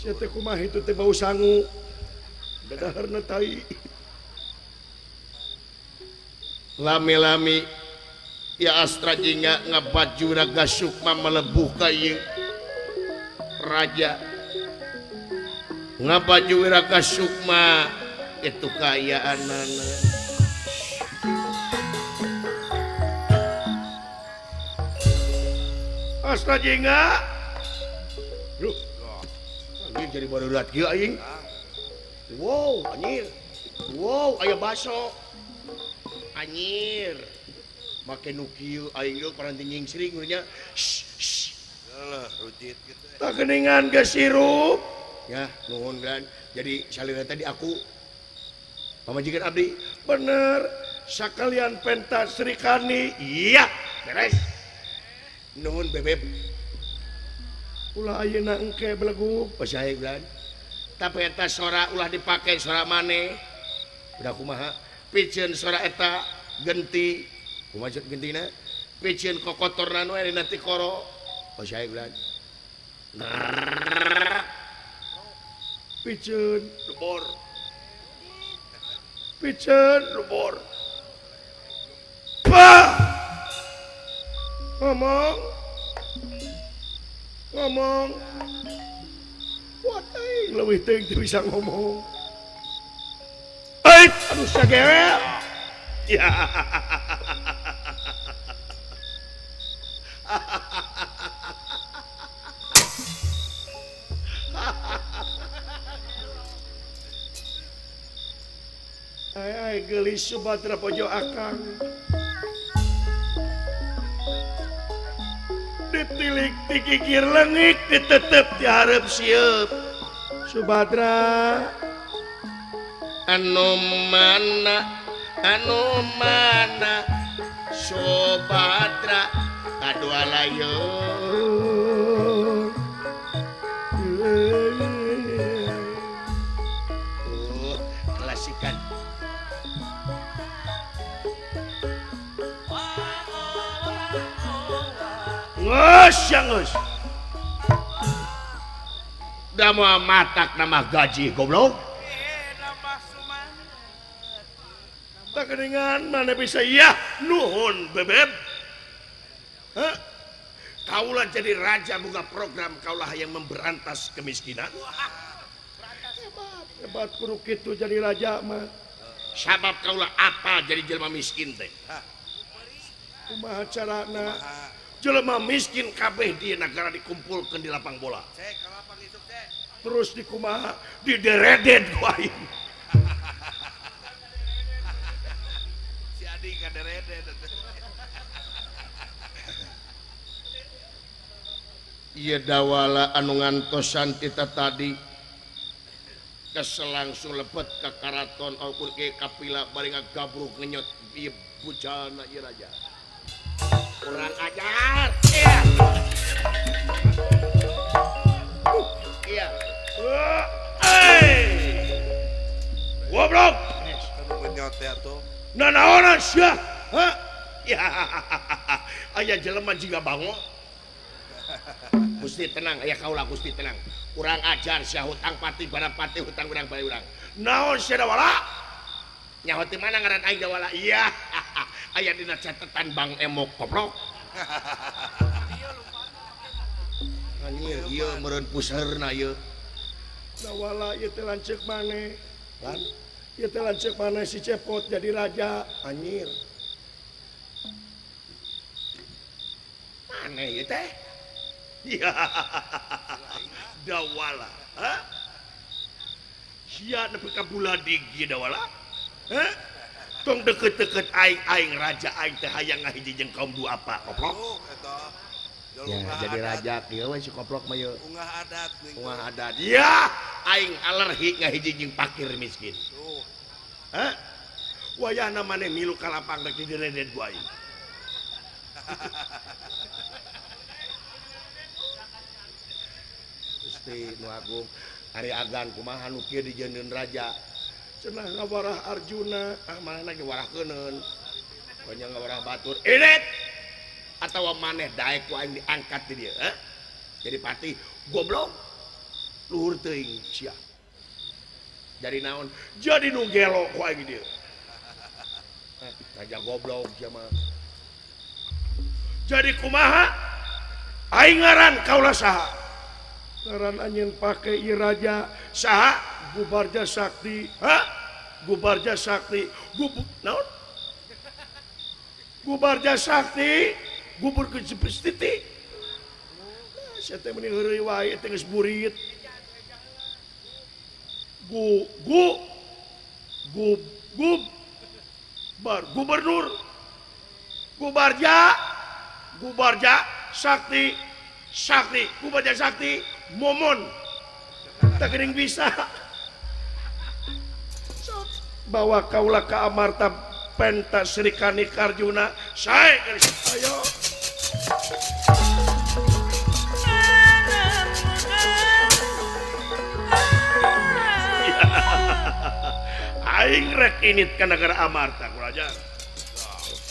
Sia teh kumaha itu teh bau sangu. Dadaharna tai. Lami-lami ya astra jingga ngabaju raga sukma melebuh ka ieu raja ngabaju raga sukma itu kayaanana astra jingga loh anjir jadi barurat kieu aing wow anjir wow aya baso anjir make nu kieu aing geus paranti nyingsring nya Alah rujit gitu. tak geuningan geus sirup ya nuhun kan jadi salira tadi aku pamajikan abdi bener sakalian pentas Sri Kandi iya beres nuhun bebeb ulah ayeuna engke beleguk pasahe bulan tapi eta sora ulah dipakai sora maneh udah kumaha piceun sora eta genti kumaha gentina piceun kokotorna nu dina ti koro oh sae ulah piceun lubor piceun lubor pa ngomong what aing leuwih teuing teu bisa ngomong aduh sagewel ya ai gelis Subadra pojo akang ditilik dikikir lengik ditetep diharap sieup Subadra anu mana Subadra adu alayun klasikan Ngus. Udah mau matak nama gaji goblok. Tak kedengan mana bisa ya nuhun bebeb. Hah? Kaulah jadi raja buka program kaulah yang memberantas kemiskinan. Hebat kudu kitu jadi raja mah. Sabab kaulah apa jadi jelema miskin teh? Kumaha carana? Jelema miskin kabeh di negara dikumpulkan di lapang bola. Terus di kumaha dideredet ku aing. Si Adi kaderedet. Ieu dawala anu ngantosan kita tadi keselangsung lepet ka karaton aupun ke kapila bari ngagabruk ngenyot ieu bujalna ieu raja. Kurang ajar. Iya. Goblok. Anu ngenyot atuh. Nanaonan sia? Hah? Ya. Aya jelema jiga bango. Gusti tenang, aya kaula Gusti tenang. Kurang ajar sia hutang pati barapati hutang urang bari urang. Naon sia dawala? Nyaho teh mana ngaran aing dawala? Iya. Aya dina catatan Bang Emok goblok. Anjir, ieu meureun puseurna ieu. Dawala ieu teh lanceuk maneh. Lan ieu teh lanceuk maneh si Cepot jadi raja. Anjir. Maneh ieu teh? Ya. Dawala, ha? Sia nepi ka buladigi dawala? Hah? Tong deket-deket aing raja aing teh hayang ngahiji jeung kaum dua apa koplok ya jadi raja kieu we si koplok mah yeuh ungah adat ya aing alergi ngahiji jeung fakir miskin hah wayahna maneh milu ka lapang rek dideredet ku aing Gusti nu agung ari agan kumaha nu kieu dijieunkeun raja cenah ngawarah Arjuna manehna ge warahkeuneun pokoknya ngawarah batur irit atawa maneh daek ku aing diangkat di dieu jadi patih goblok luhur teuing sia jadi naon jadi nu gelo ku aing dieu raja goblok sia mah jadi kumaha aing ngaran kaula saha ngaran anjeun pake ieu raja saha Gubarja Sakti, hah? Gubarja Sakti, naon? Gubarja Sakti, gubur ke Jepestiti. Saya teh meni heureuy wae teh geus burit. Gubernur. Gubarja Sakti, Gubarja Sakti, momon. Tak geuning bisa. Bawa kaulah ka amarta penta Srikani Karjuna sae ayo aing rek init ka negara Amarta kurajan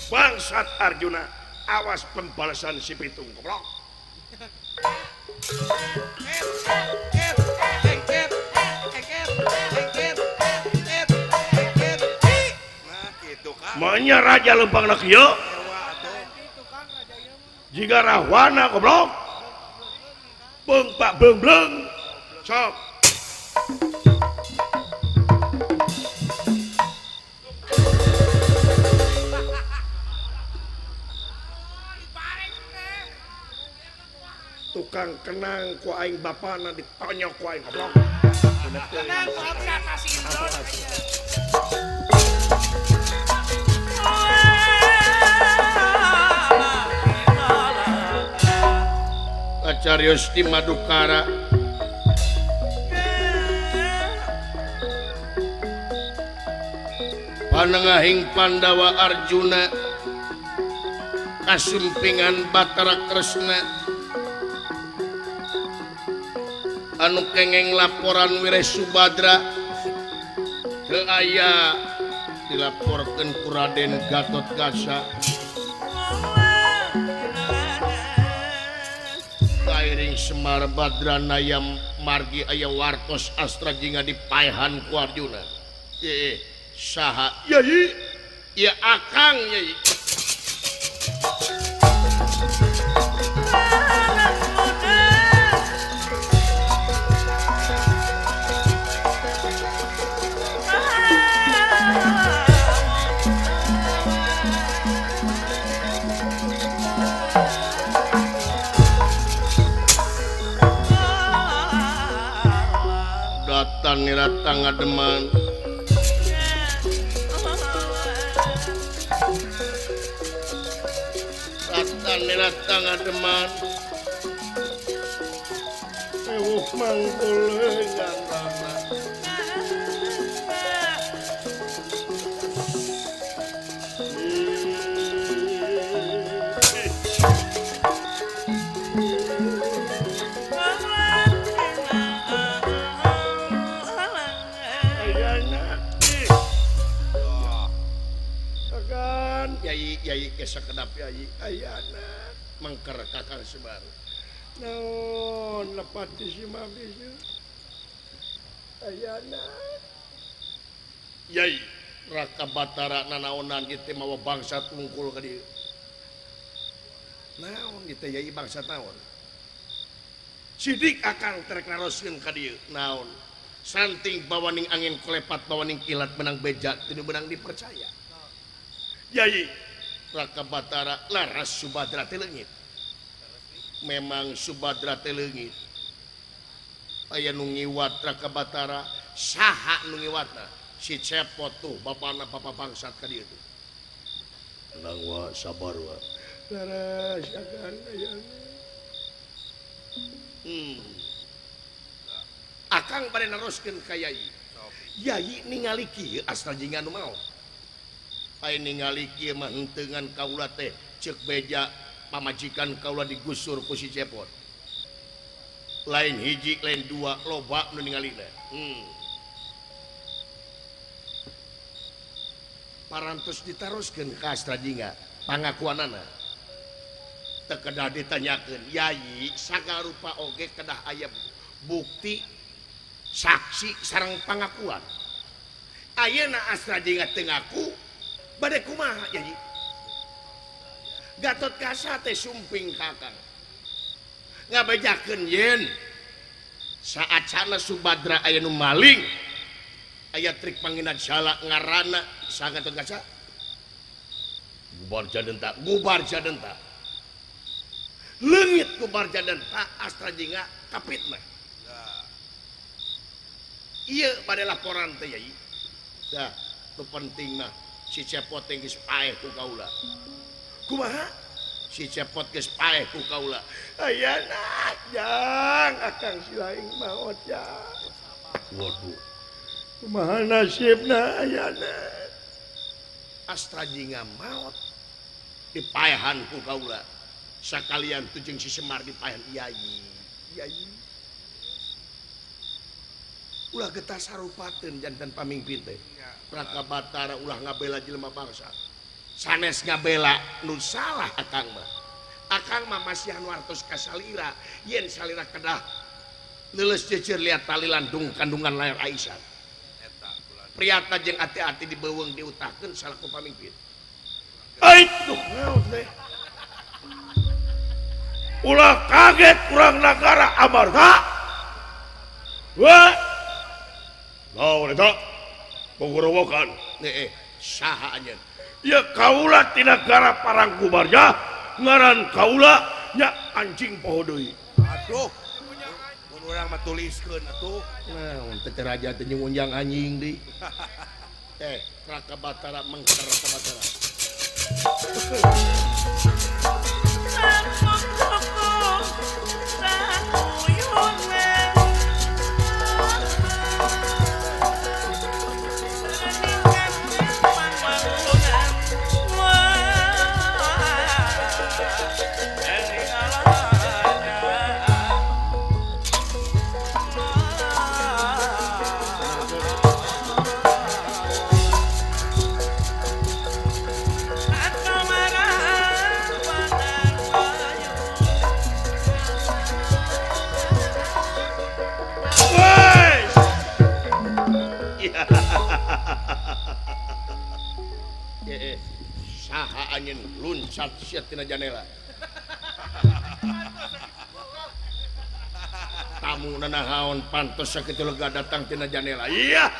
bangsat Arjuna awas pembalasan si Pitung goblok Nah gitu kan. maunya raja lempang nak kieu Ewa atuh. jika rahwana goblok beung pak beung bleung sok tukang kenang ku aing bapana ditonyok ku aing goblok Tenang, maaf saya kasih indron. Acarios di Madukara panengahing Pandawa Arjuna kasumpingan Batara Kresna anu kengeng laporan Wire Subadra teu aya dilaporkeun ku Raden Gatot Kaca kairing Semar Badranaya margi aya wartos astra jingga dipaehan ku Arjuna saha yai ya akang yai datang niratang ngademan datang niratang ngademan ewuh mangkule ngandana Yai kesakedap yai ayana mangker kakang Semar naon lepati si mabis ayana yai Raka Batara nanaonan kitu mawa bangsa tungkul ka dieu naon kitu yai bangsa naon sidik akang terek naroskeun ka dieu naon santing bawaning angin klepat bawaning kilat menang beja teu menang dipercaya yai Raka Batara laras Subadra teh leungit. Memang Subadra teh leungit. Aya nu ngiwat Raka Batara, saha nu ngiwatna? Si Cepot tuh bapana bapak bangsat ka dieu tuh. Tenang wa, sabar wa. Laras akan ayana. Akang bade naroskeun ka Yai. Yai ningali kieu asal jingga nu mau. Ai ningali kieu mah henteungan kaula teh ceuk beja pamajikan kaula digusur ku si Cepot. Lain hiji, lain dua, loba nu ningalina. Parantos ditaroskeun ka Astra Jingga pangakuanana. Teu kedah ditanyakeun, Yai sagarupa oge kedah aya bukti saksi sareng pangakuan. Ayeuna Astra Jingga teu ngaku bade kumaha Yai? Gatot Kaca teh sumping kakang ngabejakeun yen saat sana Subadra aya nu maling aya trik panginat jala ngaranna saha Gatot Kaca bubar jadenta leungit ku bubar jadenta Astra Jingga kapitna ieu bade laporan teh Yai dah tu pentingna si Cepot geus paeh ku kaula. Kumaha? Si Cepot geus paeh ku kaula. Ayeuna jang akang silaing maot jang. Waduh. Kumaha nasibna ayeuna? Astra Jingga maot dipaehan ku kaula. Sakalian tu jeung si Semar dipaehan Yai. Yai. ulah getah sarupateun jantan pamimpin teh. Praka Batara ulah ngabela jelema bangsa. Sanes ngabela nu salah akang mah. Akang mah masih wartos ka salira, yen salira kedah leuleus ceuceur liat talilan kandungan layar Aisyah. Priata jeung hati-hati dibeuweung diutahkeun salaku pamimpin. Ai tuh naon teh? Ulah kaget kurang negara Amarta. Wah. Naon eta? Pogorowokan. Saha anjeun? Ya kaula ti negara Parangkumarja ngaran kaula nya anjing poho deui. Aduh. Mun urang mah tuliskeun atuh. Naon teh raja teh nyungjang anjing deui. Raka Batara mengker Raka Batara. Saha anjeun luncat sia tina janela. Tamu nanahaon pantos sakitu lega datang tina janela. Iya.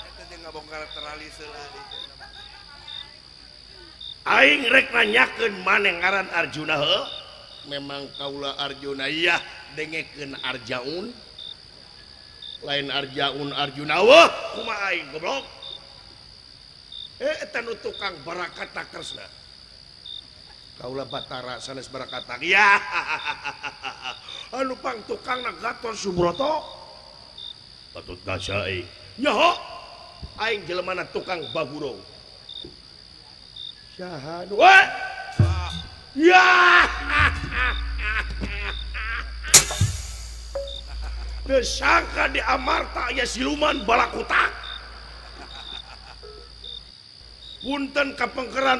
Eta jeung ngabongkar teralis heula. Aing rek nanyakeun maneh ngaran Arjuna heuh? Memang kaula Arjuna. Iya, dengekeun Arjaun. Lain Arjaun Arjuna. Wah, kumaha aing goblok? Eta nu tukang barakata Kresna. Kaula Batara sanes barakata. Ya. Anu pang tukangna Gatot Subroto. Patut dasa aing. Nyaho. Aing jelemana tukang bagurong. Saha nu? Ya. Teu sangka di Amarta aya siluman balakutak. Punten kapengkeran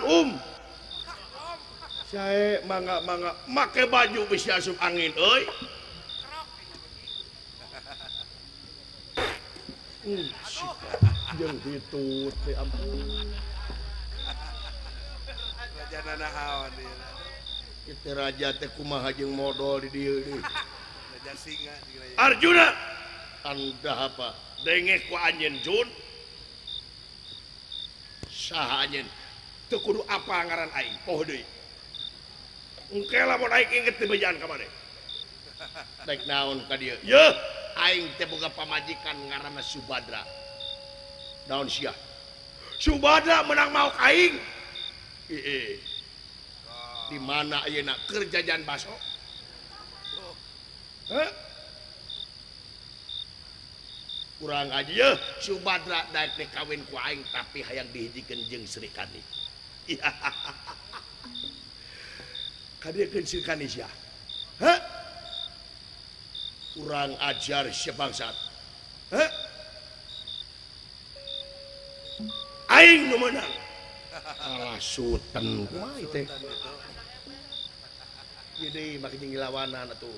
Sae mangga make baju bisa asup angin euy. Jeung ditu teh ampun. Raja nanahaon ieu. Kitu raja teh kumaha jeung modal di dieu deui. Raja singa. Arjuna, anda apa? Dengek ku anjeun Jun. Saha anjeun? Teu kudu apa ngaran aing, poho deui. Engke lamun aing inget teh bejaan ka maneh. Daek naon ka dieu? Yeuh, aing teh boga pamajikan ngaranna Subadra. Naon sia? Subadra menang maok aing. Di mana ayeuna keur jajan baso? Heh? Kurang aja ya, Subadra daek teh kawin ku aing tapi hayang dihijikeun jeung Sri Kandi. Kadiekeun Sri Kandi sia. Heh? Kurang ajar sia bangsat. Heh? Aing nu meunang. Alah Sultan kumaha teh. Ieu deui make jeung lawanan atuh.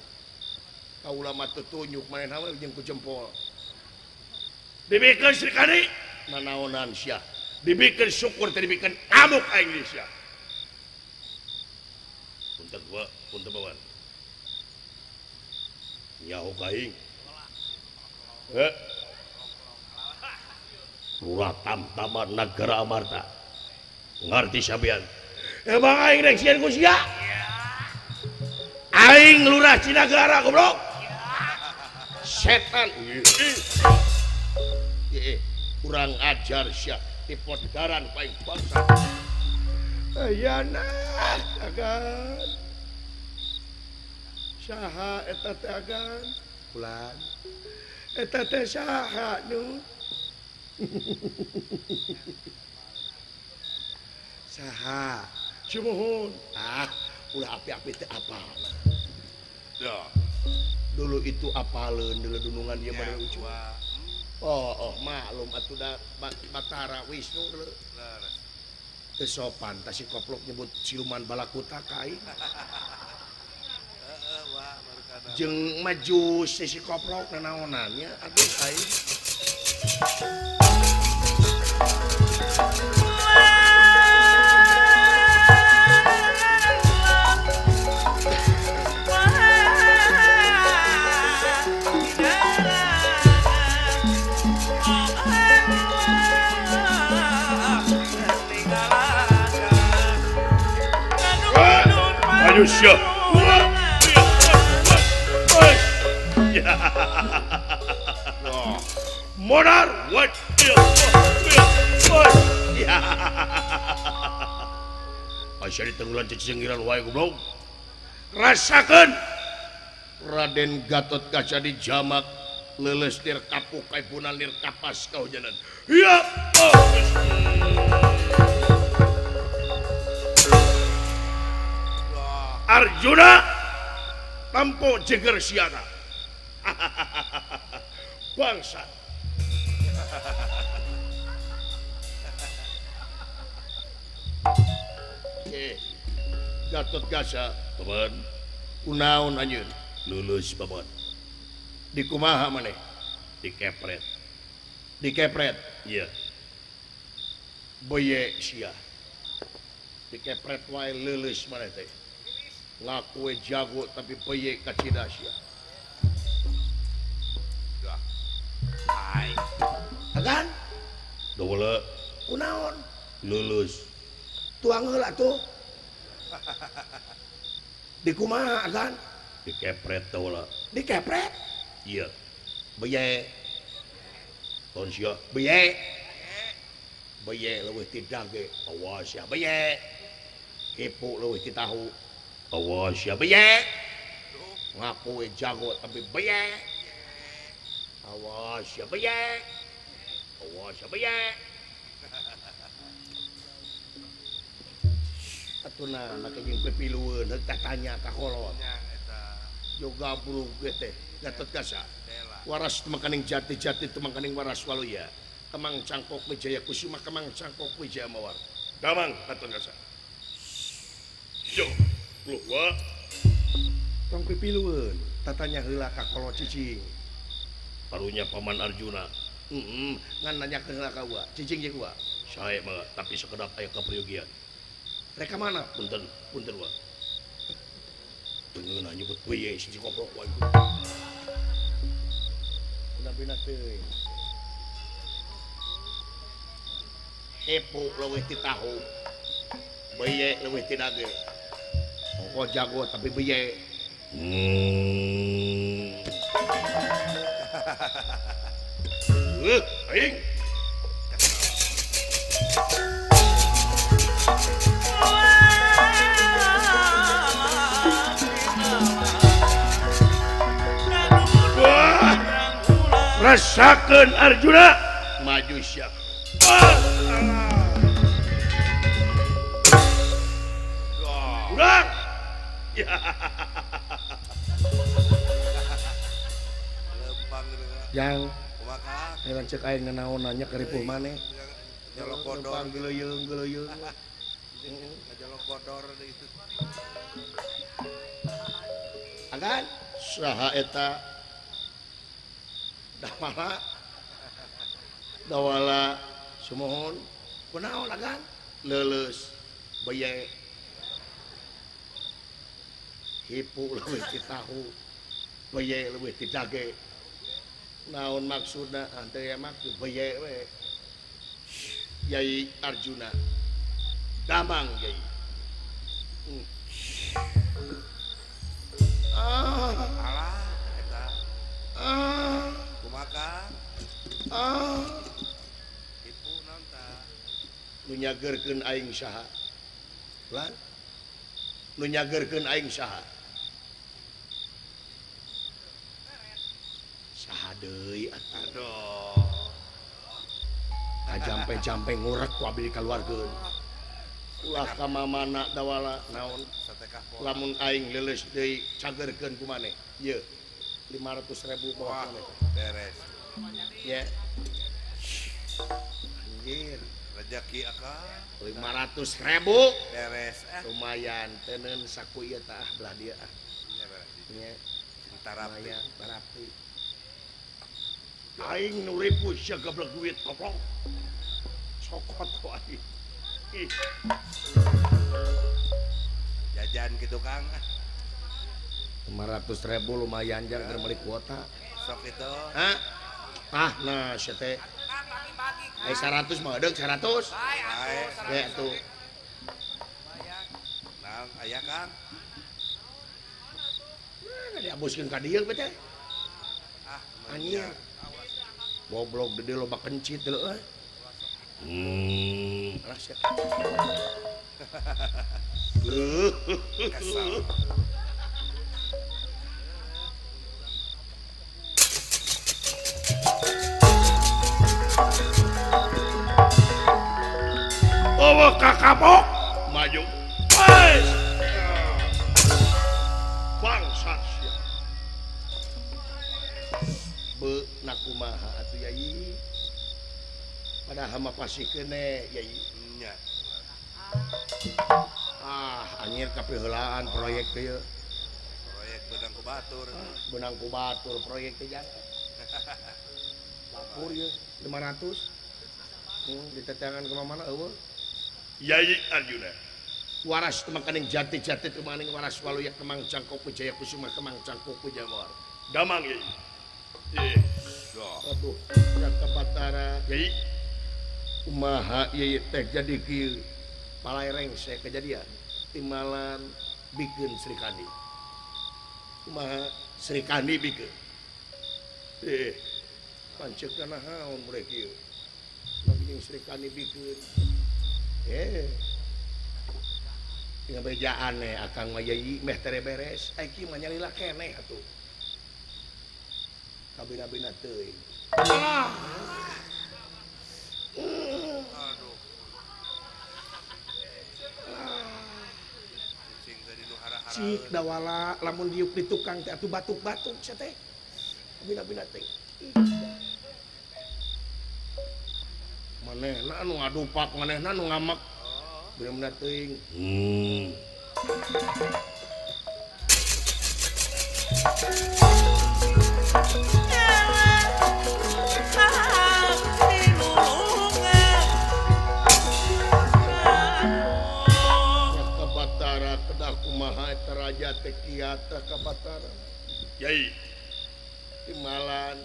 Kaula mah teu tunjuk manehna we jeung ku jempol. Dibikeun Sri Kandi nanaonan sia. Dibikeun syukur teh dibikeun amuk aing di sia. Punten gua, punten bawan. Nyaho ka aing. Heh. Lurah Tamtama Nagara Amarta. Ngarti sabean. Emang aing rek sieun ku sia? Aing lurah Cinagara goblok. Setan. Kurang ajar sia tipodaran paling bangsa. Ayana agan. Saha eta teh agan? Ulan. Eta teh saha nu? Saha? Sumuhun. Ulah api-api teh apalna. Ya. dulu itu apaleun dulu dunungan dia Ya, pada ucu. gua. Oh maklum atuh da Batara Wisnu dulu Leres. teu sopan tah si koplok nyebut siluman balakuta ka aing. Wah, baru kana. Jeung majus si koplok nanaonannya aduh aing. Manusia. Modar, what? Aisyah di tenggelan cicinggiran wae goblok. Rasakan Raden Gatot Kaca di jamak leles lir kapuk kaipunan lir kapas kau jalan. Ya. Arjuna tampo jeger siana. Bangsa. Gatot Kaca, paman. Kunaon anjeun? Lulus paman. Di kumaha maneh? Dikepret. Dikepret. Iya. Boye sia. Dikepret wae lulus maneh teh. Ngaku we jago tapi peye kacida sia. Dah. Hai. Agan? Dola Kunaon? lulus. Tuang heula tuh. Di kumaha agan? Dikepret dola. Dikepret. Iya. Beye. Tonsya. Beye. Beye leuwih ti dage. Awas ya beye. Hipu leuwih ti tahu. Awas ya. Beye. Ngaku we jago tapi beye. Awas ya beye. Awas ya beye. Atuna make jeung pepilueun heuk tanya ka kolot. Nya eta Yoga burung ge teh Gatot Kaca. Dela. Waras makaning jati-jati teu makaning waras waluya. Kemang cangkok Wijaya Kusuma kemang cangkok Wijaya Mawar. Damang Gatot Kaca. Yo, lu wa tong pipilueun tatanya heula ka kolot cicing. Karunya paman Arjuna. Ngan nanyakeun heula ka gua, cicing jeung gua. Saya mah tapi sekedap aya kapriyogian. Reka mana? Punten, punten wa. Beungeun nyebut beye si koplok wae. Bina-bina teuing. Epo leuwih ti tahu. Beye leuwih ti dage. Pokok jago tapi beye. Aing. Wah, rasakan Arjuna maju siap. Kurang. Ya. Lempang gitu kan. Yang Kumaha? heran cek aing nanaon nanya ke ripuh maneh. Nyolok kodor. Numpang geleuyeung. Nyolok kodor itu. Agan saha eta dawala sumohon kunaon agan leuleus beye hipu leuwih ti tahu beye leuwih ti dage naon maksudna teu ya maksud beye we Yai Arjuna damang Yai Alah, eta. Kumaha? Tipu naon tah? Nu nyageurkeun aing saha? Lan? Nu nyageurkeun aing saha? Saha deui atuh? Aduh. Jampe-jampe ngurek ku abdi dikaluarkeun. Ulah ka mamana dawala naon? Satekah pola. Lamun aing leuleus deui cageurkeun ku maneh. Ieu. 500.000 Wah, bawa beres. ya anjir Rezeki akang 500.000 beres. lumayan tenen saku ieu tah belah dia Iya beres. nya Cinta rapi. lumayan terapi aing nu ribu sia goblok duit koplok sokot ku aing ih Jajan gitu Kang. 500.000 lumayan jar keur meuli kuota Sok itu. hah ah nah sia teh 100 mah deuk 100 Bae. ya tuh Nah, aya Kang. diabuskeun ka dieu teh Ah, anjir goblok gede loba kencit lho euy alah sia Kesal. bawa kakapok maju wes bangsat sia be nakumaha atuh yai padahal mah pasti kene yai Nya. anjir kapiheulaan proyek teh ye Proyek benang ku batur. benang ku batur proyek teh jangan lapur ye 500 ditetangan ke mana eueuh Yai Arjuna waras temangkaning jati-jati temaning waras waluya kemang cangkok Jaya Kusuma kemang cangkok Jamawar damang yai Doh. aduh Raka Batara yai kumaha ieu teh jadi kieu palaereng saya kejadian timalan bikin Sri Kandi kumaha Sri Kandi bikin pancet kana haun mulai kieu bikin Sri Kandi bikin tinggal bejaan akang mah yai meh tere beres aiki mah nyalila keneh atuh kabina-bina teuing Aduh. Cicing tadi nu hara-hara. cik dawala lamun diuk di tukang teh atuh batuk-batuk sia teh kabina-bina teh manehna anu ngadupak manehna anu ngamak bener-bener teuing Raka Batara kedah kumaha eta raja teh kiat Raka Batara yai timalan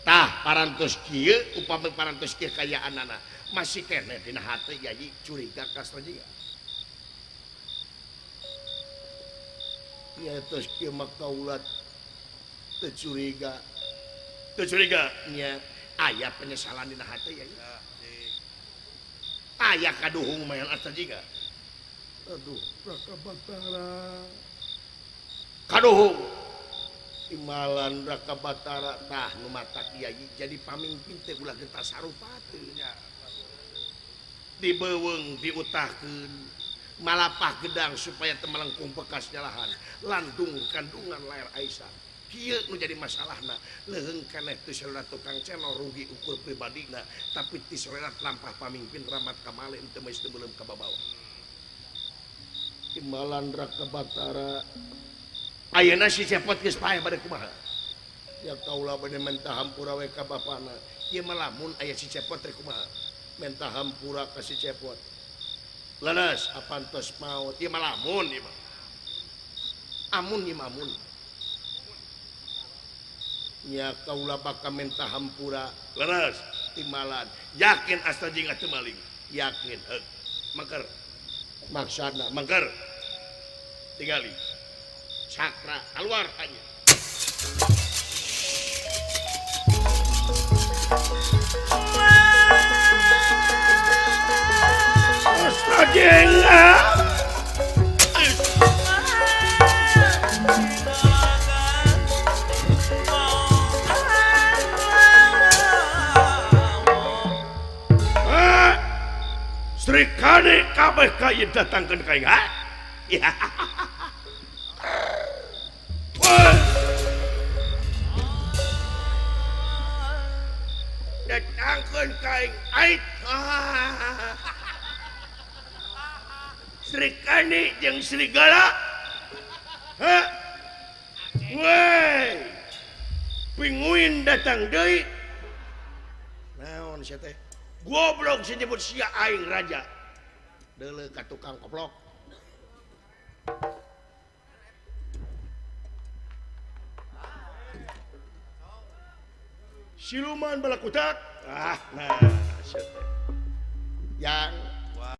tah parantos kieu upami parantos kieu kayaanana masih keneh dina hate yai curiga ka sajiga nya tos kieu mah kaulat teu curiga teu curiga nya aya penyesalan dina hate yai Ya, cing. aya kaduhung mah sajiga aduh Raka Batara kaduhung imalan Raka Batara tah nu matak yai jadi pamimpin teh ulah genta sarupateun Nya. dibeuweung diutahkeun malapah gedang supaya teu melengkung bekasnya lahan landung kandungan lair Aisyah kieu nu jadi masalahna leuheung keneh teu salera tukang cenor rugi ukur pribadina tapi ti salera lampah pamimpin Ramat Kamale teu meus teubeulem ka babawa imbalan Raka Batara ayeuna si cepot geus paeh bade kumaha ya kaula bade mentah hampura we ka bapana ieu mah lamun aya si cepot teh kumaha mentah hampura ka si cepot leres apantos maut ieu mah lamun ieu mah amun ieu mah amun nya kaula bakal mentah hampura leres timalan yakin astajing atuh maling yakin heug mangker maksudna mangker tinggali sakra keluar aja astajing Sri Kandi kabeh ka ieu datangkeun ka aing ya datangkeun kaing ait. Sri Kandi jeung Serigala. Hah? Woi. Pinguin datang deui. Naon sia teh? Goblok si nyebut sia aing raja. Deuleu ka tukang koplok. Siluman balakutak. Nah, sia teh. Yang